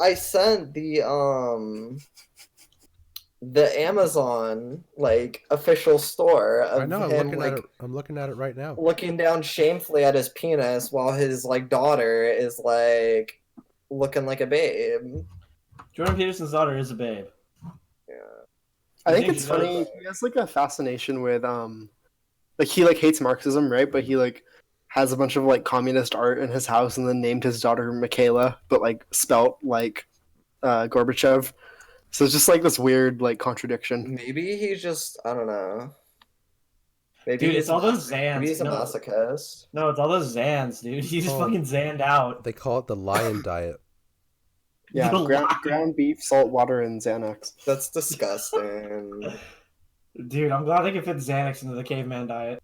I sent the Amazon like official store I of know. I'm him looking at like it. I'm looking at it right now. looking down shamefully at his penis while his like daughter is like looking like a babe. Jordan Peterson's daughter is a babe. Yeah. I You think think it's he does? funny. He has like a fascination with like he like hates Marxism, right? But he like has a bunch of like communist art in his house, and then named his daughter Michaela, but like spelt like Gorbachev. So it's just like this weird like contradiction. Maybe he's just I don't know. Maybe Dude, he's it's all those Zans. Maybe he's a No. masochist. No, it's all those Zans, dude. He just Oh. fucking Zanned out. They call it the lion diet. Yeah, The ground beef, salt water, and Xanax. That's disgusting. Dude, I'm glad they can fit Xanax into the caveman diet.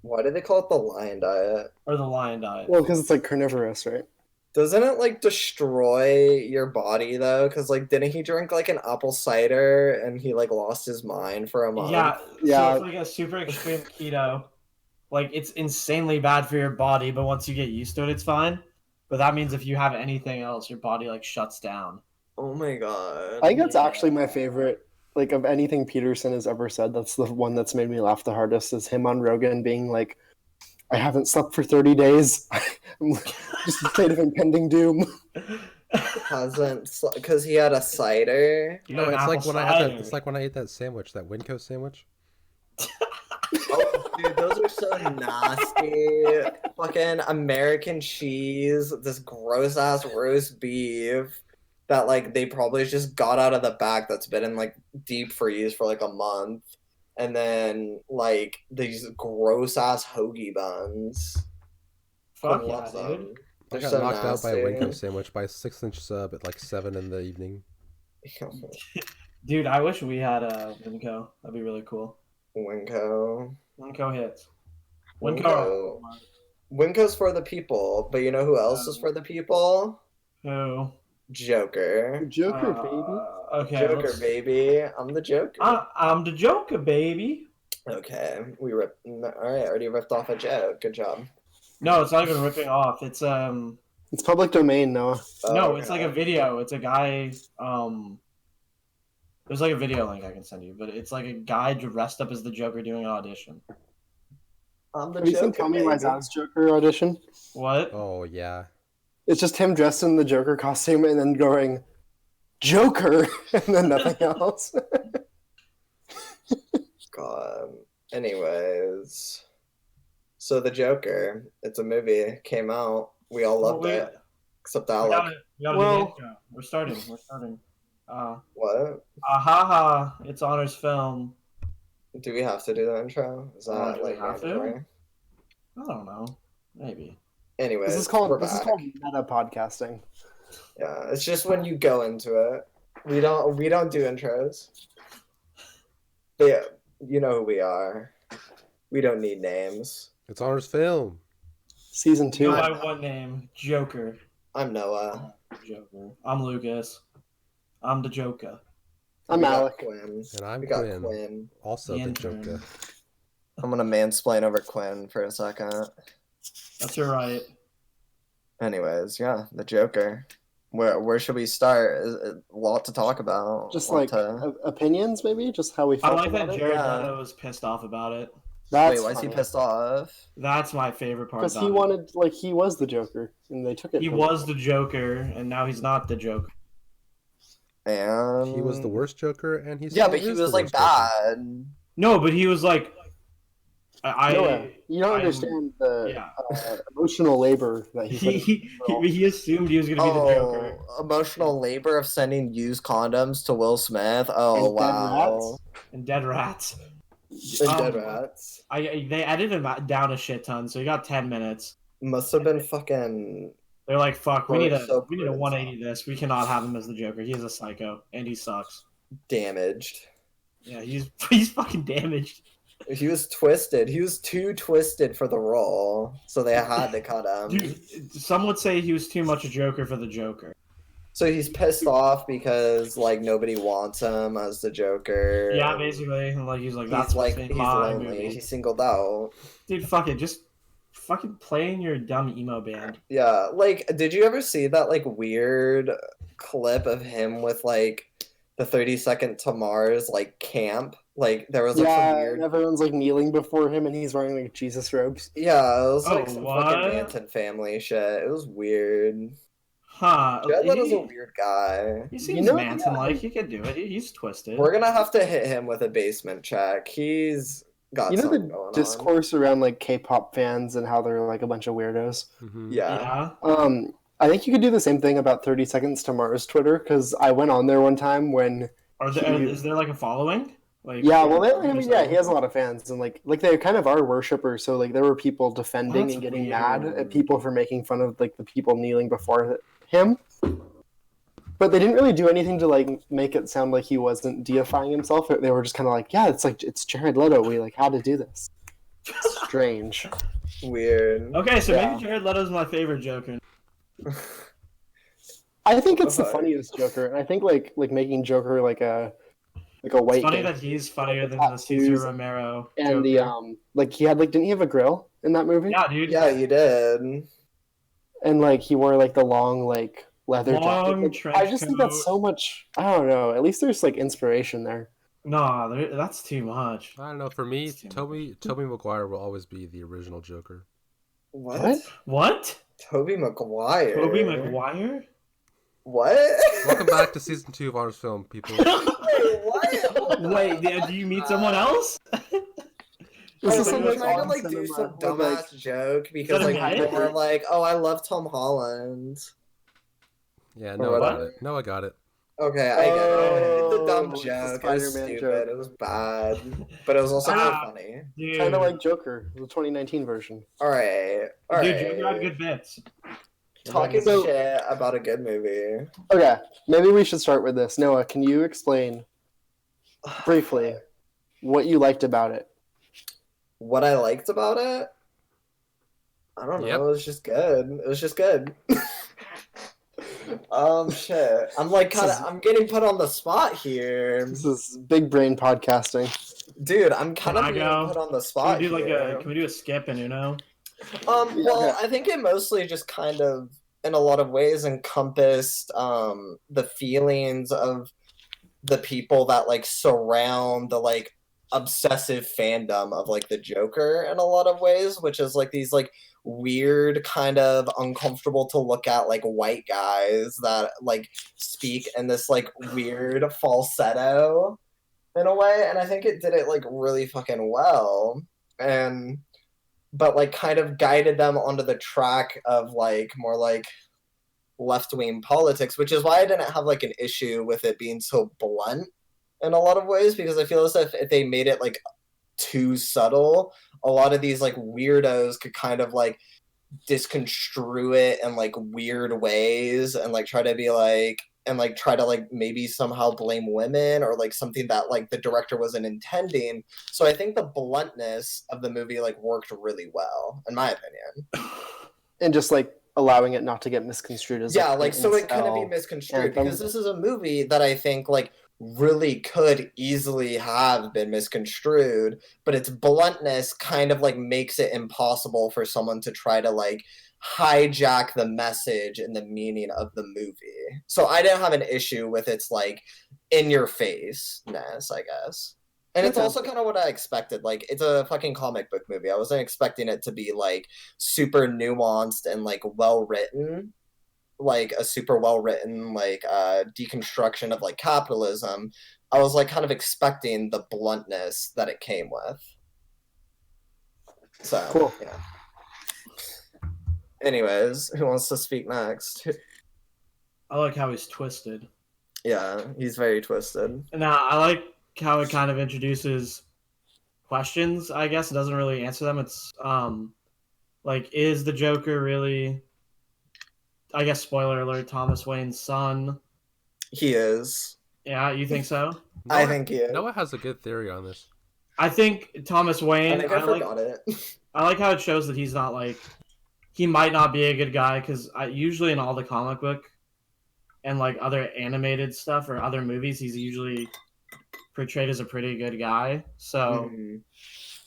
Why do they call it the lion diet? Or the lion diet. Well, because it's like carnivorous, right? Doesn't it like destroy your body though? Because like, didn't he drink like an apple cider and he like lost his mind for a month? Yeah, Yeah. so it's like a super extreme keto. Like, it's insanely bad for your body, but once you get used to it, it's fine. But that means if you have anything else, your body like shuts down. Oh my god. I think that's actually my favorite. Like of anything Peterson has ever said, that's the one that's made me laugh the hardest. Is him on Rogan being like, "I haven't slept for 30 days. I'm just in a state of impending doom." Hasn't because he had a cider. No, an it's like apple when I had that. cider. It's like when I ate that sandwich, that Winco sandwich. Oh, dude, those are so nasty. Fucking American cheese, this gross ass roast beef that like they probably just got out of the back that's been in like deep freeze for like a month. And then like these gross ass hoagie buns. Fuck I yeah, love dude. them. I They're got so knocked out by a nasty. Winco sandwich by a 6-inch sub at like 7 in the evening. Dude, I wish we had a Winco. That'd be really cool. Winco. Winco hits. Winco. Winco's for the people, but you know who else is for the people? Who? Joker. Joker, baby. Okay. Joker, baby. I'm the Joker. I'm the Joker, baby. Okay, we ripped. All right, already ripped off a joke. Good job. No, it's not even ripping off. It's It's public domain, Noah. no, it's like a video. It's a guy. There's like a video link I can send you, but it's like a guy dressed up as the Joker doing an audition. I'm the Have you seen Joker, Tommy baby. Wiseau's Joker audition? What? Oh yeah. It's just him dressed in the Joker costume and then going, Joker, and then nothing else. God. Anyways, so the Joker. It's a movie. Came out. We all loved it, except We Alec. gotta do the Well- intro. We're starting. What? Haha, it's Honors Film. Do we have to do the intro? Is that Do we like have to? mandatory? I don't know. Maybe. Anyways, This is called we're meta podcasting. Yeah, it's just when you go into it. We don't do intros. But yeah, you know who we are. We don't need names. It's Honors Film. Season 2. Go by one name, Joker. I'm Noah. Joker. I'm Lucas. I'm the Joker. I'm We got Alec. Quinn. And I'm We got Quinn. Quinn. Also The the intern. Joker. I'm gonna mansplain over Quinn for a second. That's your right. Anyways, yeah, the Joker. Where should we start? A lot to talk about. Just A lot like to... opinions, maybe? Just how we I felt like about that it? Jared yeah. Leto was pissed off about it. That's Wait, why is he funny. pissed off? That's my favorite part Because about he it. wanted, like, he was the Joker, and they took it He from was him. the Joker, and now he's not the Joker. And He was the worst Joker, and he's Yeah, but he was like bad. No, but he was like, Noah, you don't I'm- understand the yeah. emotional labor that he put in. he assumed he was gonna be the Joker. Emotional labor of sending used condoms to Will Smith. Oh And dead wow. rats. And Dead Rats. And dead rats. They edited him down a shit ton, so he got 10 minutes. Must have been fucking. They're like, fuck, we Well, need it's to so 180 this. We cannot have him as the Joker. He is a psycho, and he sucks. Damaged. Yeah, he's fucking damaged. He was twisted. He was too twisted for the role, so they had to cut him. Dude, some would say he was too much a Joker for the Joker. So he's pissed off because like nobody wants him as the Joker. Yeah, basically. And like he's like, that's He's like what's in he's my lonely. movie. He's singled out. Dude, fuck it. Just fucking play in your dumb emo band. Yeah, like did you ever see that like weird clip of him with like the 30-second to Mars like camp. Like there was like some Yeah, weird. and everyone's like kneeling before him, and he's wearing like Jesus robes. Yeah, it was Oh, like some what? fucking Manson family shit. It was weird. Huh? Jared Leto's a weird guy. He You seems know, Manson-like. He could do it. He's twisted. We're gonna have to hit him with a basement check. He's got You know something the going on. discourse around like K-pop fans and how they're like a bunch of weirdos. Hmm. Yeah. Yeah. I think you could do the same thing about 30 Seconds to Mars Twitter, because I went on there one time when Is there like a following? Like, yeah, well, just like- he has a lot of fans, and like they kind of are worshipers. So like there were people defending That's and getting weird. mad at people for making fun of like the people kneeling before him. But they didn't really do anything to like make it sound like he wasn't deifying himself. They were just kind of like, yeah, it's Jared Leto. We like had to do this. Strange. Weird. Okay, so Yeah. maybe Jared Leto's my favorite Joker. I think it's the Okay. funniest Joker, and I think like making Joker like a white. It's funny guy. that he's funnier than Tattoos the Cesar Romero And Joker. the like he had like didn't he have a grill in that movie? Yeah, dude. Yeah, you did. And like he wore like the long like leather Long jacket. Like, trench I just think that's coat. so much. I don't know. At least there's like inspiration there. Nah, that's too much. I don't know. For me, It's too Toby Maguire will always be the original Joker. What? What? What? Toby Maguire. Toby Maguire? What? Welcome back to season 2 of Honors Film, people. Wait, what? Wait, do you meet someone else? This Oh, is so some we're like trying to odd like do cinema some with, dumbass like, joke because Is like that people it? are like, "Oh, I love Tom Holland." Yeah, Or Noah what? got it. Noah got it. Okay, I get it. The dumb it's a joke. It was Spider-Man stupid. joke. It was bad, but it was also really Ah. funny. Dude, kind of like Joker, the 2019 version. All right, all dude, right. Joker had good bits. Talking So- shit about a good movie. Okay, maybe we should start with this. Noah, can you explain briefly what you liked about it? What I liked about it? I don't know. Yep. It was just good. It was just good. Shit. I'm like kind of. I'm getting put on the spot here, This is big brain podcasting. dude. I'm kind Can of I being go? put on the Can spot we do like here. can we do a skip and Uno? Well, Yeah. I think it mostly just kind of, in a lot of ways, encompassed the feelings of the people that like surround the like obsessive fandom of like the Joker in a lot of ways, which is like these like weird kind of uncomfortable to look at like white guys that like speak in this like weird falsetto in a way, and I think it did it like really fucking well. And but like kind of guided them onto the track of like more like left-wing politics, which is why I didn't have like an issue with it being so blunt in a lot of ways, because I feel as if they made it like too subtle, a lot of these like weirdos could kind of like disconstrue it in like weird ways and like try to be like and like try to like maybe somehow blame women or like something that like the director wasn't intending. So I think the bluntness of the movie like worked really well, in my opinion. And just like allowing it not to get misconstrued as Yeah, like, like so it couldn't be incel misconstrued anthem. because this is a movie that I think like really could easily have been misconstrued, but its bluntness kind of like makes it impossible for someone to try to like hijack the message and the meaning of the movie. So I didn't have an issue with its like in your face-ness, I guess. And it's Okay. also kind of what I expected. Like, it's a fucking comic book movie. I wasn't expecting it to be like super nuanced and like well written, like a super well written like deconstruction of like capitalism. I was like kind of expecting the bluntness that it came with. So Cool. yeah. Anyways, who wants to speak next? I like how he's twisted. Yeah, he's very twisted. Now I like how it kind of introduces questions. I guess it doesn't really answer them. It's like, is the Joker really? I guess spoiler alert: Thomas Wayne's son. He is. Yeah, you think so? I think he is. Noah has a good theory on this. I think Thomas I Wayne. think I forgot it. I like how it shows that he's not like he might not be a good guy because usually in all the comic book and like other animated stuff or other movies, he's usually portrayed as a pretty good guy. So Mhm.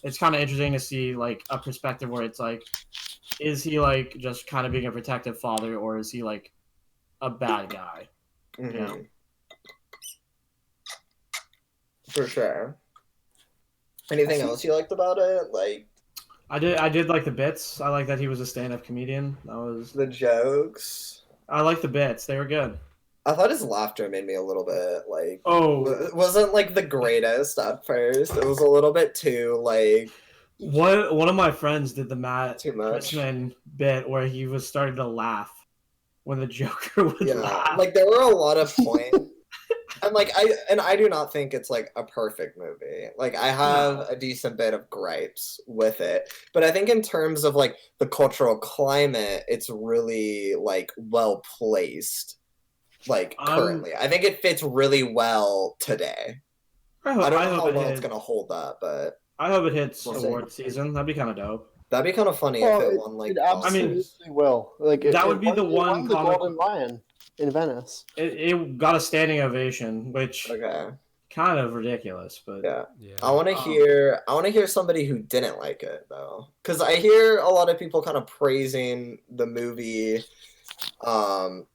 it's kind of interesting to see like a perspective where it's like, is he like just kind of being a protective father or is he like a bad guy? Mhm. Yeah. For sure. Anything I think- else you liked about it? Like I did like the bits. I like that he was a stand-up comedian. the jokes? I like the bits. They were good. I thought his laughter made me a little bit like Oh, it wasn't like the greatest at first. It was a little bit too like one of my friends did the Matt too much. Chrisman bit where he was starting to laugh when the Joker would Yeah, laugh. like there were a lot of points. And like I do not think it's like a perfect movie. Like I have No. a decent bit of gripes with it. But I think in terms of like the cultural climate, it's really like well placed like currently. I think it fits really well today. I don't know how well it's gonna hold up, but I hope it hits We'll see. award season. That'd be kind of dope. that'd be kind of funny Well, if it won like it absolutely will. Like that would be the it one won the comic- Golden Lion in Venice. It got a standing ovation, which Okay. kind of ridiculous, but Yeah. Yeah. I want to hear somebody who didn't like it though, because I hear a lot of people kind of praising the movie,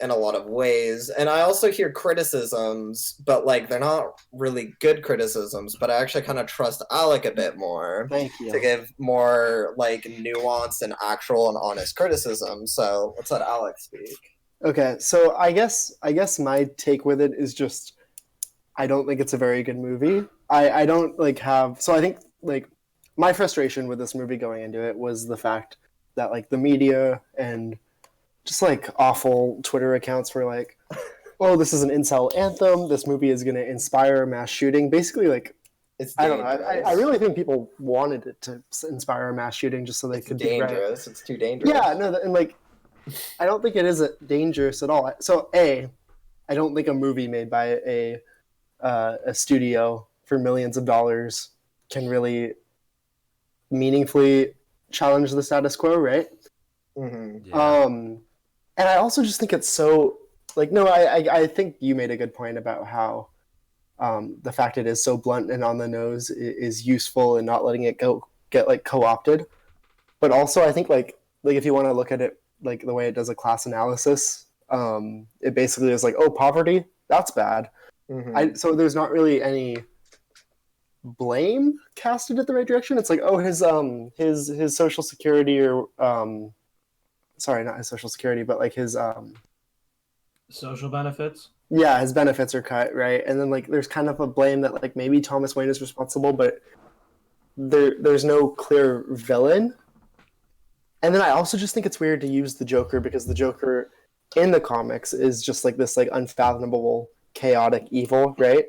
in a lot of ways, and I also hear criticisms, but like they're not really good criticisms. But I actually kind of trust Alec a bit more Thank you. to give more like nuanced and actual and honest criticism. So let's let Alec speak. Okay, so I guess my take with it is just I don't think it's a very good movie. I don't like have so I think like my frustration with this movie going into it was the fact that like the media and just like awful Twitter accounts were like, oh, this is an incel anthem. This movie is going to inspire a mass shooting. Basically, like It's I don't know. dangerous. I really think people wanted it to inspire a mass shooting just so they It's could be right. dangerous. It's too dangerous. Yeah, no, and like I don't think it is dangerous at all. So I don't think a movie made by a studio for millions of dollars can really meaningfully challenge the status quo, right? Mm-hmm. Yeah. And I also just think it's so like no, I think you made a good point about how the fact it is so blunt and on the nose is useful and not letting it get like co-opted. But also I think like if you want to look at it like the way it does a class analysis, it basically is like, oh, poverty, that's bad. Mm-hmm. So there's not really any blame casted at the right direction. It's like, oh, his social security or sorry, not his social security, but like his social benefits. yeah, his benefits are cut, right? And then like there's kind of a blame that like maybe Thomas Wayne is responsible, but there's no clear villain. And then I also just think it's weird to use the Joker because the Joker in the comics is just like this like unfathomable, chaotic evil, right?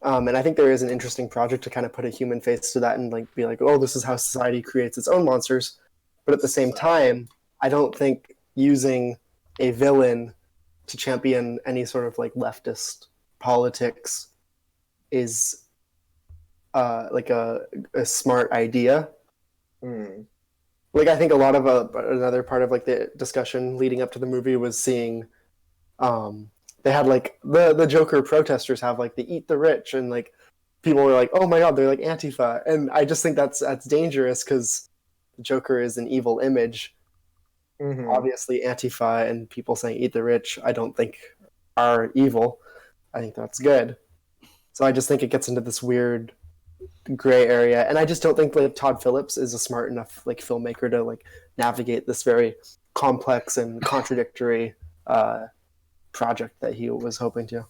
And I think there is an interesting project to kind of put a human face to that and like be like, oh, this is how society creates its own monsters. But at the same time, I don't think using a villain to champion any sort of like leftist politics is like a smart idea. Mm-hmm. Like I think a lot of another part of like the discussion leading up to the movie was seeing they had like the Joker protesters have like the eat the rich and like people were like, oh my god, they're like Antifa, and I just think that's dangerous because the Joker is an evil image. Mm-hmm. Obviously Antifa and people saying eat the rich I don't think are evil. I think that's good. So I just think it gets into this weird gray area, and I just don't think like Todd Phillips is a smart enough like filmmaker to like navigate this very complex and contradictory project that he was hoping to.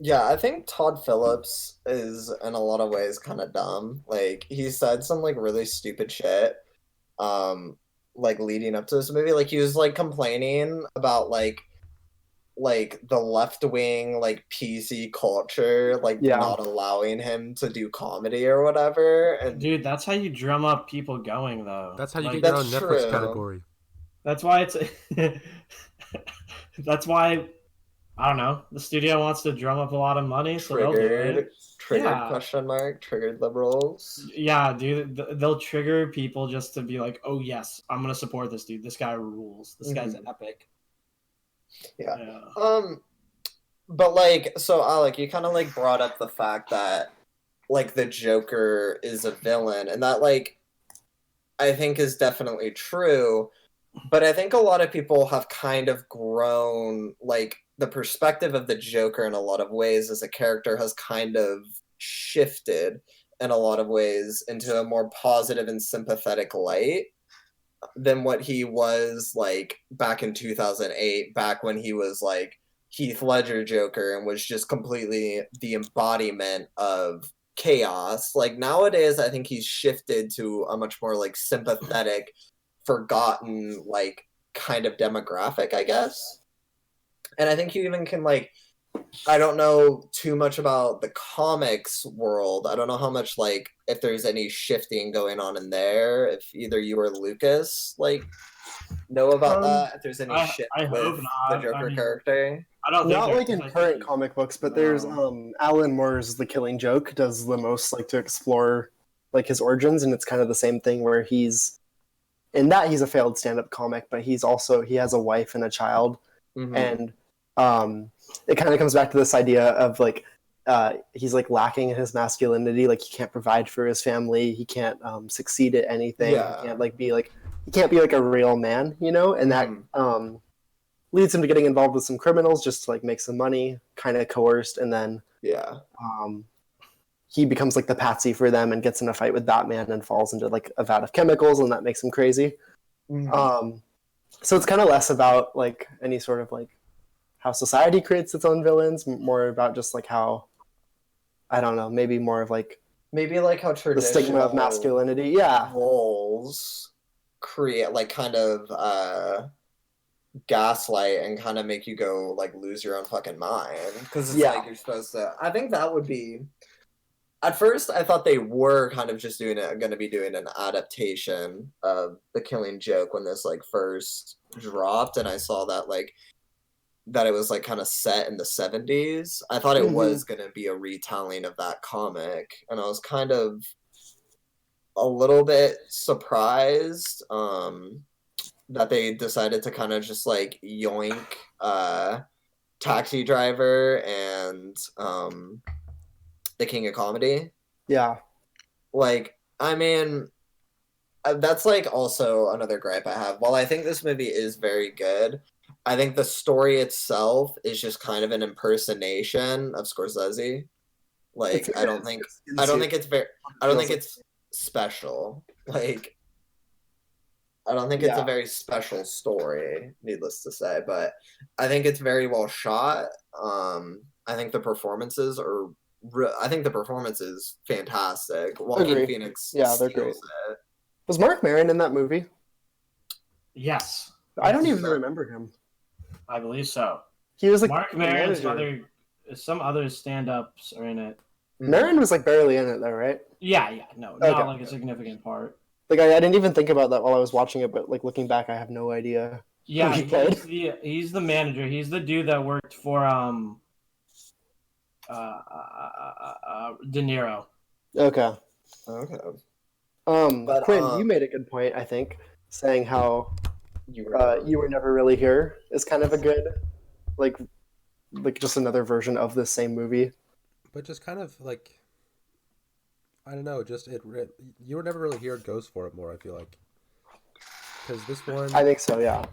Yeah, I think Todd Phillips is in a lot of ways kind of dumb. Like he said some like really stupid shit like leading up to this movie. Like he was like complaining about like the left wing like PC culture like Yeah. not allowing him to do comedy or whatever. And Dude, that's how you drum up people going, though. That's how you Like, get your own That's Netflix true. category. That's why it's. That's why I don't know. The studio wants to drum up a lot of money, so they'll do it. triggered Yeah. question mark, triggered liberals. Yeah, dude, they'll trigger people just to be like, "Oh yes, I'm gonna support this dude. This guy rules. This guy's epic." Yeah. But like, so Alec, you kind of like brought up the fact that like the Joker is a villain, and that like I think is definitely true. But I think a lot of people have kind of grown, like, the perspective of the Joker in a lot of ways as a character has kind of shifted in a lot of ways into a more positive and sympathetic light than what he was like back in 2008, back when he was like Heath Ledger Joker and was just completely the embodiment of chaos. Like nowadays, I think he's shifted to a much more like sympathetic, forgotten, like kind of demographic, I guess. And I think you even can like I don't know too much about the comics world. I don't know how much like if there's any shifting going on in there. If either you or Lucas like know about that. If there's any shift I hope with not. the Joker I mean, character. I don't think Not there like is. in I current think comic books, but there's Alan Moore's The Killing Joke does the most like to explore like his origins, and it's kind of the same thing where he's a failed stand-up comic, but he has a wife and a child, and it kind of comes back to this idea of like he's like lacking in his masculinity, like he can't provide for his family, he can't succeed at anything, he can't be like a real man, you know, and that leads him to getting involved with some criminals just to like make some money, kind of coerced, and then he becomes like the patsy for them and gets in a fight with Batman and falls into like a vat of chemicals, and that makes him crazy. So it's kind of less about like any sort of like how society creates its own villains, more about just like how, I don't know, maybe more of like maybe like how the stigma of masculinity, roles create like kind of gaslight and kind of make you go like lose your own fucking mind because it's like you're supposed to. I think that would be. At first, I thought they were kind of just going to be doing an adaptation of The Killing Joke when this like first dropped, and I saw that like that it was like kind of set in the 70s. I thought it was going to be a retelling of that comic, and I was kind of a little bit surprised that they decided to kind of just like yoink Taxi Driver and The King of Comedy. Yeah. Like, I mean, that's like also another gripe I have. While I think this movie is very good, I think the story itself is just kind of an impersonation of Scorsese. Like, I don't think it's special. Like, I don't think it's a very special story, needless to say, but I think it's very well shot. I think the performances is fantastic. Joaquin Phoenix they're great. Was Mark Maron in that movie? Yes. I don't even remember him. I believe so. He was like Mark Maron, some other stand-ups are in it. Maron was like barely in it though, right? Yeah, not like a significant part. Like I didn't even think about that while I was watching it, but like looking back, I have no idea. Yeah, he's the manager. He's the dude that worked for De Niro. Okay. But, Quinn, you made a good point, I think, saying how you were never really here is kind of a good, like just another version of the same movie. But just kind of like, I don't know, just you were never really here goes for it more, I feel like. Because this one, I think so, yeah.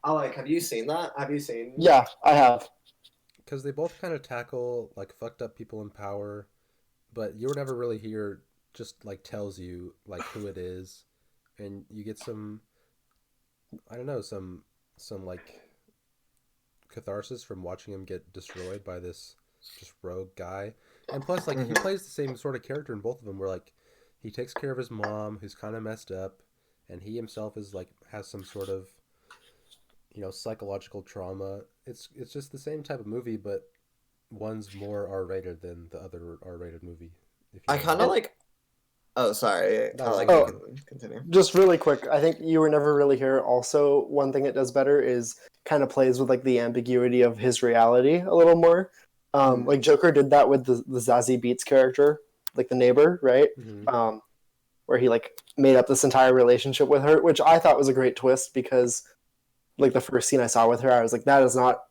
Have you seen that? Have you seen? Yeah, I have. Because they both kind of tackle like fucked up people in power, but you were never really here. Just like tells you like who it is, and you get some, I don't know, some like catharsis from watching him get destroyed by this just rogue guy. And plus, like he plays the same sort of character in both of them, where like he takes care of his mom, who's kind of messed up, and he himself is like has some sort of, you know, psychological trauma. It's just the same type of movie, but one's more R-rated than the other R-rated movie. I kind of like. Oh, sorry. Continue. Just really quick, I think You Were Never Really Here. Also, one thing it does better is kind of plays with like the ambiguity of his reality a little more. Like Joker did that with the Zazie Beetz character, like the neighbor, right? Where he like made up this entire relationship with her, which I thought was a great twist because like the first scene I saw with her, I was like, that is not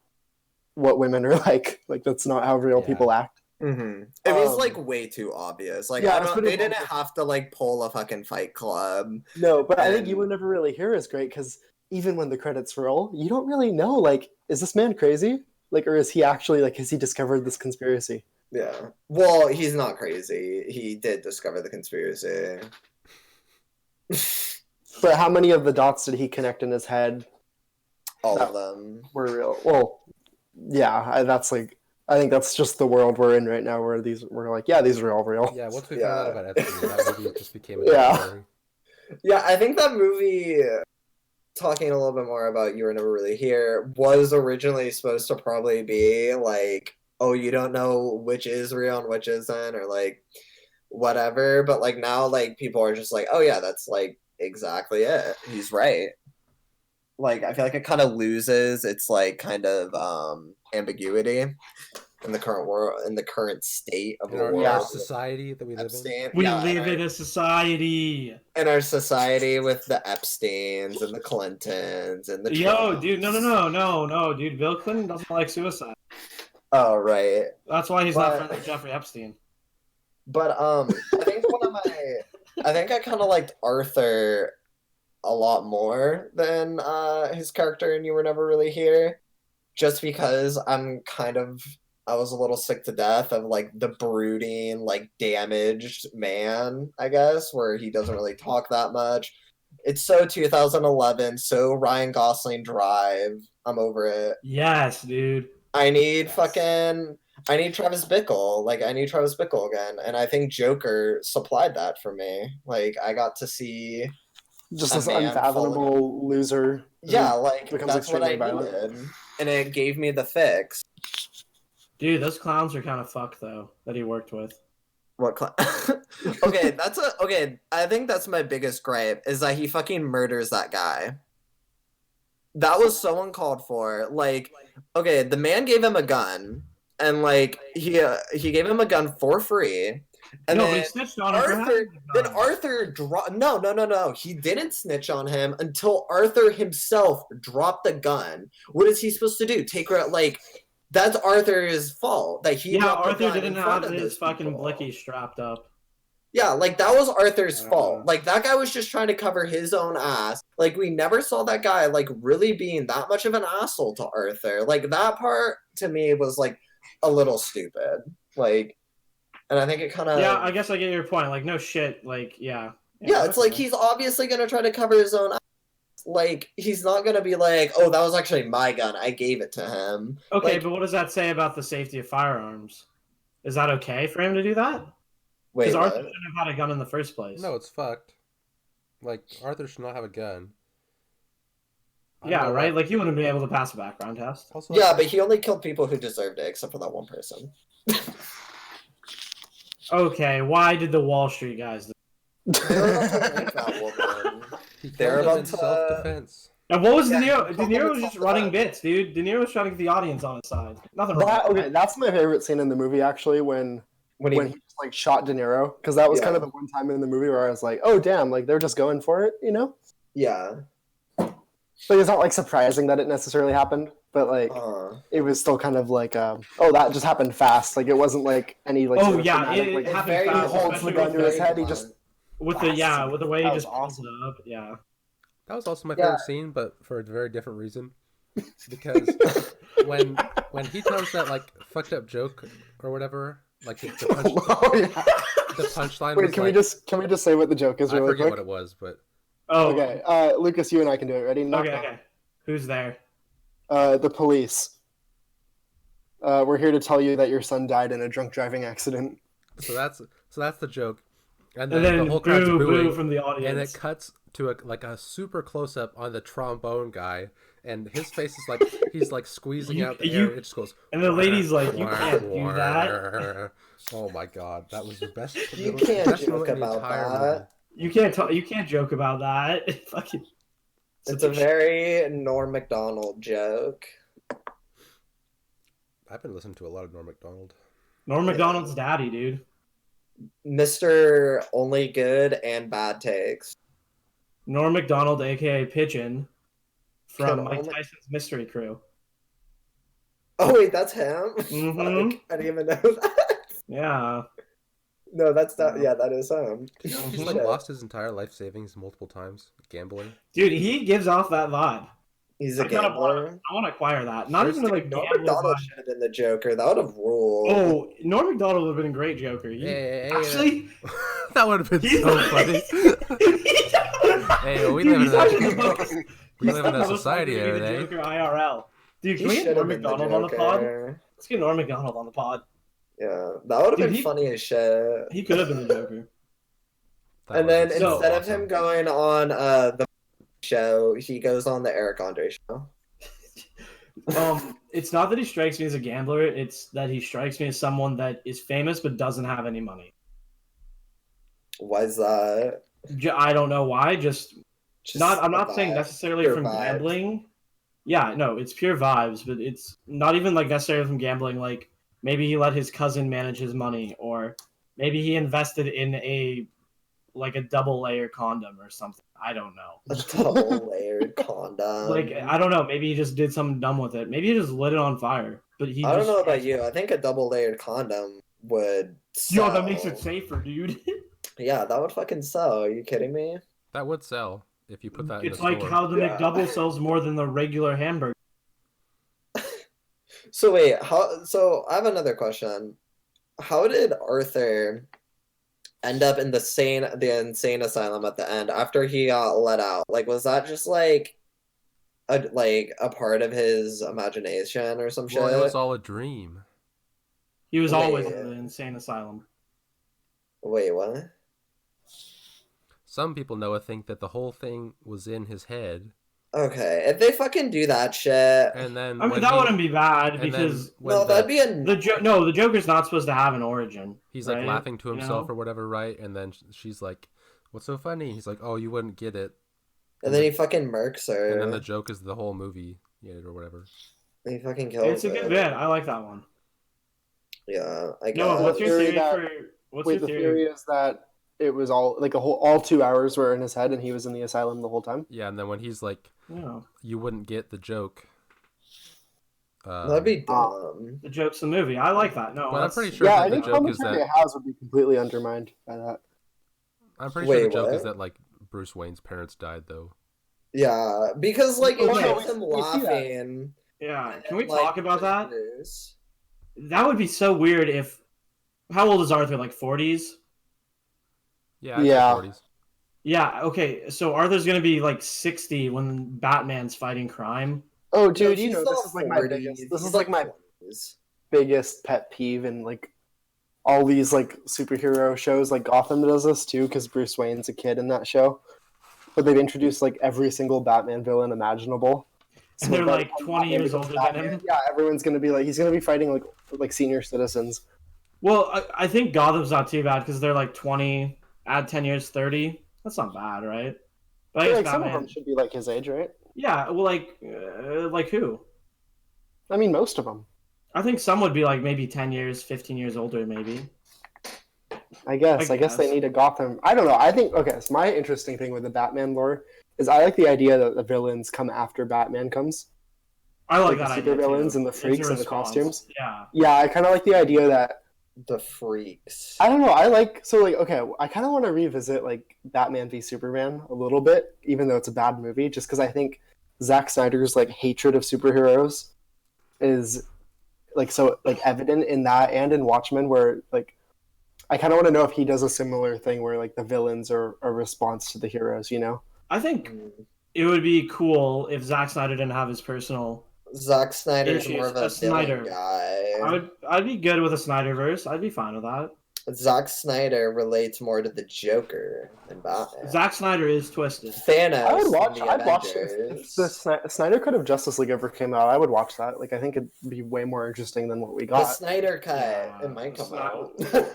what women are like. Like that's not how real people act. Mm-hmm. It was Um, like way too obvious. Like yeah, I it was don't. pretty They didn't obvious. have to like pull a fucking Fight Club. No, but I think You And- Were Never Really Here is great because even when the credits roll, you don't really know, like, is this man crazy? Like, or is he actually, like, has he discovered this conspiracy? Yeah. Well, he's not crazy. He did discover the conspiracy. But how many of the dots did he connect in his head All that of them. were real? Well, yeah, that's like, I think that's just the world we're in right now, where we're like, yeah, these are all real. Yeah, once we Yeah. found out about Epstein, that movie just became a Yeah. documentary. Yeah, I think that movie, talking a little bit more about You Were Never Really Here, was originally supposed to probably be like, oh, you don't know which is real and which isn't, or like whatever. But like now, like people are just like, oh yeah, that's like exactly it. He's right. Like I feel like it kind of loses its like kind of ambiguity in the current world, in the current state of In the our, world. Yeah. society that we live in. Epstein, We yeah, live in a society. in our society with the Epsteins and the Clintons and the Yo, Trumps. dude, no, dude. Bill Clinton doesn't like suicide. Oh right, That's why he's not But- friends with Jeffrey Epstein. but I think I think I kind of liked Arthur a lot more than his character in You Were Never Really Here, just because I was a little sick to death of like the brooding, like damaged man, I guess, where he doesn't really talk that much. It's so 2011, so Ryan Gosling Drive. I'm over it. Yes, dude. I need Travis Bickle. Like I need Travis Bickle again. And I think Joker supplied that for me. Like I got to see Just A this man unfathomable loser. yeah, like becomes that's what I extremely violent. needed. And it gave me the fix. Dude, those clowns are kind of fucked though that he worked with. What okay, I think that's my biggest gripe is that he fucking murders that guy. That was so uncalled for. Like, okay, the man gave him a gun, and like he gave him a gun for free, and no, then but he snitched on him for Arthur, having the then gun. Arthur no. He didn't snitch on him until Arthur himself dropped the gun. What is he supposed to do? Take her like. That's Arthur's fault that he. Yeah, dropped the Arthur gun didn't in front have of his those fucking people. blicky strapped up. Yeah, like that was Arthur's Uh. fault. Like that guy was just trying to cover his own ass. Like we never saw that guy like really being that much of an asshole to Arthur. Like that part to me was like a little stupid. Like, and I think it kind of Yeah, I guess I get your point. Like, no shit. Like, yeah. yeah, it's like okay. he's obviously gonna try to cover his own ass. Like he's not gonna be like, oh, that was actually my gun. I gave it to him. Okay, like, but what does that say about the safety of firearms? Is that okay for him to do that? wait, Because Arthur what? shouldn't have had a gun in the first place. No, it's fucked. Like, Arthur should not have a gun. I Yeah, don't know right? why- Like, he wouldn't be able to pass a background test. Also, Yeah, but he only killed people who deserved it, except for that one person. Okay, why did the Wall Street guys do They're about to rank that woman. he they're killed him about in to- self-defense. And what was Yeah, De Niro? he De called Niro him was a just tough running guy. bits, dude. De Niro was trying to get the audience on his side. Nothing wrong. That, with okay, that's my favorite scene in the movie actually when When he just like shot De Niro because that was Yeah. kind of the one time in the movie where I was like, oh damn, like they're just going for it, you know? yeah. Like it's not like surprising that it necessarily happened, but like it was still kind of like, oh, that just happened fast. Like it wasn't like any like. Oh, sort of yeah, dramatic, it like, happened very he fast, holds the especially gun with to his head. He just with the blasts. with the way he That was just pulls awesome. it up. Yeah. That was also my Yeah. favorite scene, but for a very different reason. Because when he tells that like fucked up joke or whatever, like the oh yeah. punchline Wait, was can like, we just say what the joke is I really forget quick? what it was, but Oh. Okay, Lucas, you and I can do it. Ready? Knock, Okay. knock. Okay. Who's there? The police. We're here to tell you that your son died in a drunk driving accident. so that's the joke. And And then then the whole crowd's boo booing, from the and audience. it cuts to a super close up on the trombone guy, and his face is like he's like squeezing out the air. And it just goes. And the lady's like, "You can't do that. Oh my god, that was the best. You the can't best joke moment in the about entire that. movie. You can't joke about that." Fucking. It's a very Norm Macdonald joke. I've been listening to a lot of Norm Macdonald. Norm Macdonald's daddy, dude. Mr. Only Good and Bad Takes. Norm Macdonald, aka Pigeon, from Can Mike only- Tyson's Mystery Crew. Oh wait, that's him? Mhm. Fuck, I didn't even know that. Yeah. No, that's not. Yeah, that is He's like shit. lost his entire life savings multiple times gambling. Dude, he gives off that vibe. He's a I kind of want gambler. to. I want to acquire that. Not There's- even like Norm gambler Macdonald vibe. should have been the Joker. That would have ruled. Oh, Norm Macdonald would have been a great Joker. Actually, that would have been he's so like- funny. Hey, well, we Dude, live he's in actually a the most- we he's live in the a most society likely to be there, the eh? Joker IRL. Dude, He can we should get have Norm been the Macdonald on the pod? Joker. Let's get Norm Macdonald on the pod. Yeah, that would have Dude, been he- funny as shit. He could have been the Joker. That And would then have been so instead of awesome. him going on the show, he goes on the Eric Andre show. It's not that he strikes me as a gambler. It's that he strikes me as someone that is famous but doesn't have any money. Why is that? I don't know why. Just not. I'm a not saying vibe. necessarily Pure from vibes. gambling. Yeah, no, it's pure vibes, but it's not even like necessarily from gambling. Like maybe he let his cousin manage his money, or maybe he invested in a double layer condom or something. I don't know. A double layered condom. Like I don't know. Maybe he just did something dumb with it. Maybe he just lit it on fire. But he. I don't just, know about you. I think a double layered condom would Yo, sell. that makes it safer, dude. Yeah, that would fucking sell. Are you kidding me? That would sell if you put that in It's the like store. how the Yeah. McDouble sells more than the regular hamburger. So wait, how? So I have another question. How did Arthur end up in the insane asylum at the end after he got let out? Like, was that just like a part of his imagination or some Well, shit? it was all a dream. He was always Wait. in the insane asylum. Wait, what? Some people, Noah, think that the whole thing was in his head, Okay, if they fucking do that shit, and then I mean, that wouldn't be bad and because then when no, that'd be a the Joker's not supposed to have an origin. he's like right? laughing to You himself know? or whatever, right? And then she's like, "What's so funny?" He's like, "Oh, you wouldn't get it." and then he fucking murks her. And then the joke is the whole movie, or whatever. He fucking kills It's a good her. bit. I like that one. Yeah, I guess. No, what's your theory theory that- for? What's Wait, your the theory? theory is that it was all like all 2 hours were in his head, and he was in the asylum the whole time. Yeah, and then when he's like, Yeah. "You wouldn't get the joke." That'd be dumb. The joke's the movie. I like that. No, But I'm that's- pretty sure Yeah, that I the think joke is commentary that it has would be completely undermined by that. I'm pretty sure Wait, the joke is what? that like Bruce Wayne's parents died though. Yeah, because like it Okay, gets him we see that. laughing. Yeah. and Can we then, like, talk about that? Bruce. That would be so weird if. How old is Arthur? Like 40s? Yeah, I'd say Yeah. 40s. Yeah. Okay. So Arthur's gonna be like 60 when Batman's fighting crime. Oh, No, dude, you he's know this not is like my 40s, biggest. This he's is like my 20s. biggest pet peeve in like all these like superhero shows. Like Gotham does this too because Bruce Wayne's a kid in that show, but they've introduced like every single Batman villain imaginable. And they're by the like time 20 Batman years becomes older than Batman, him. Yeah, everyone's gonna be like he's gonna be fighting like senior citizens. Well, I think Gotham's not too bad because they're like 20, add 10 years, 30. That's not bad, right? But I But, guess like some of Batman. them should be like his age, right? Yeah, well, like who? I mean, most of them. I think some would be like maybe 10 years, 15 years older, maybe. I guess they guess. need a Gotham. I don't know. I think okay. So my interesting thing with the Batman lore is I like the idea that the villains come after Batman comes. I like Like that the idea. supervillains too. and the It's a freaks and the response. costumes? Yeah. Yeah, I kind of like the idea that The freaks. I don't know. I like so like okay. I kind of want to revisit like Batman v Superman a little bit, even though it's a bad movie, just because I think Zack Snyder's like hatred of superheroes is like so like evident in that and in Watchmen, where like I kind of want to know if he does a similar thing where like the villains are a response to the heroes, you know? I think Mm. it would be cool if Zack Snyder didn't have his personal. Zack Snyder's Issues. more of a A Snyder. villain guy. I'd be good with a Snyderverse. I'd be fine with that. Zack Snyder relates more to the Joker than Batman. Zack Snyder is twisted. Thanos. I would in watch. the I'd watch if Avengers. the Snyder Cut of Justice League ever came out. I would watch that. Like I think it'd be way more interesting than what we The got. Snyder cut. Yeah, It might come Snyder- out.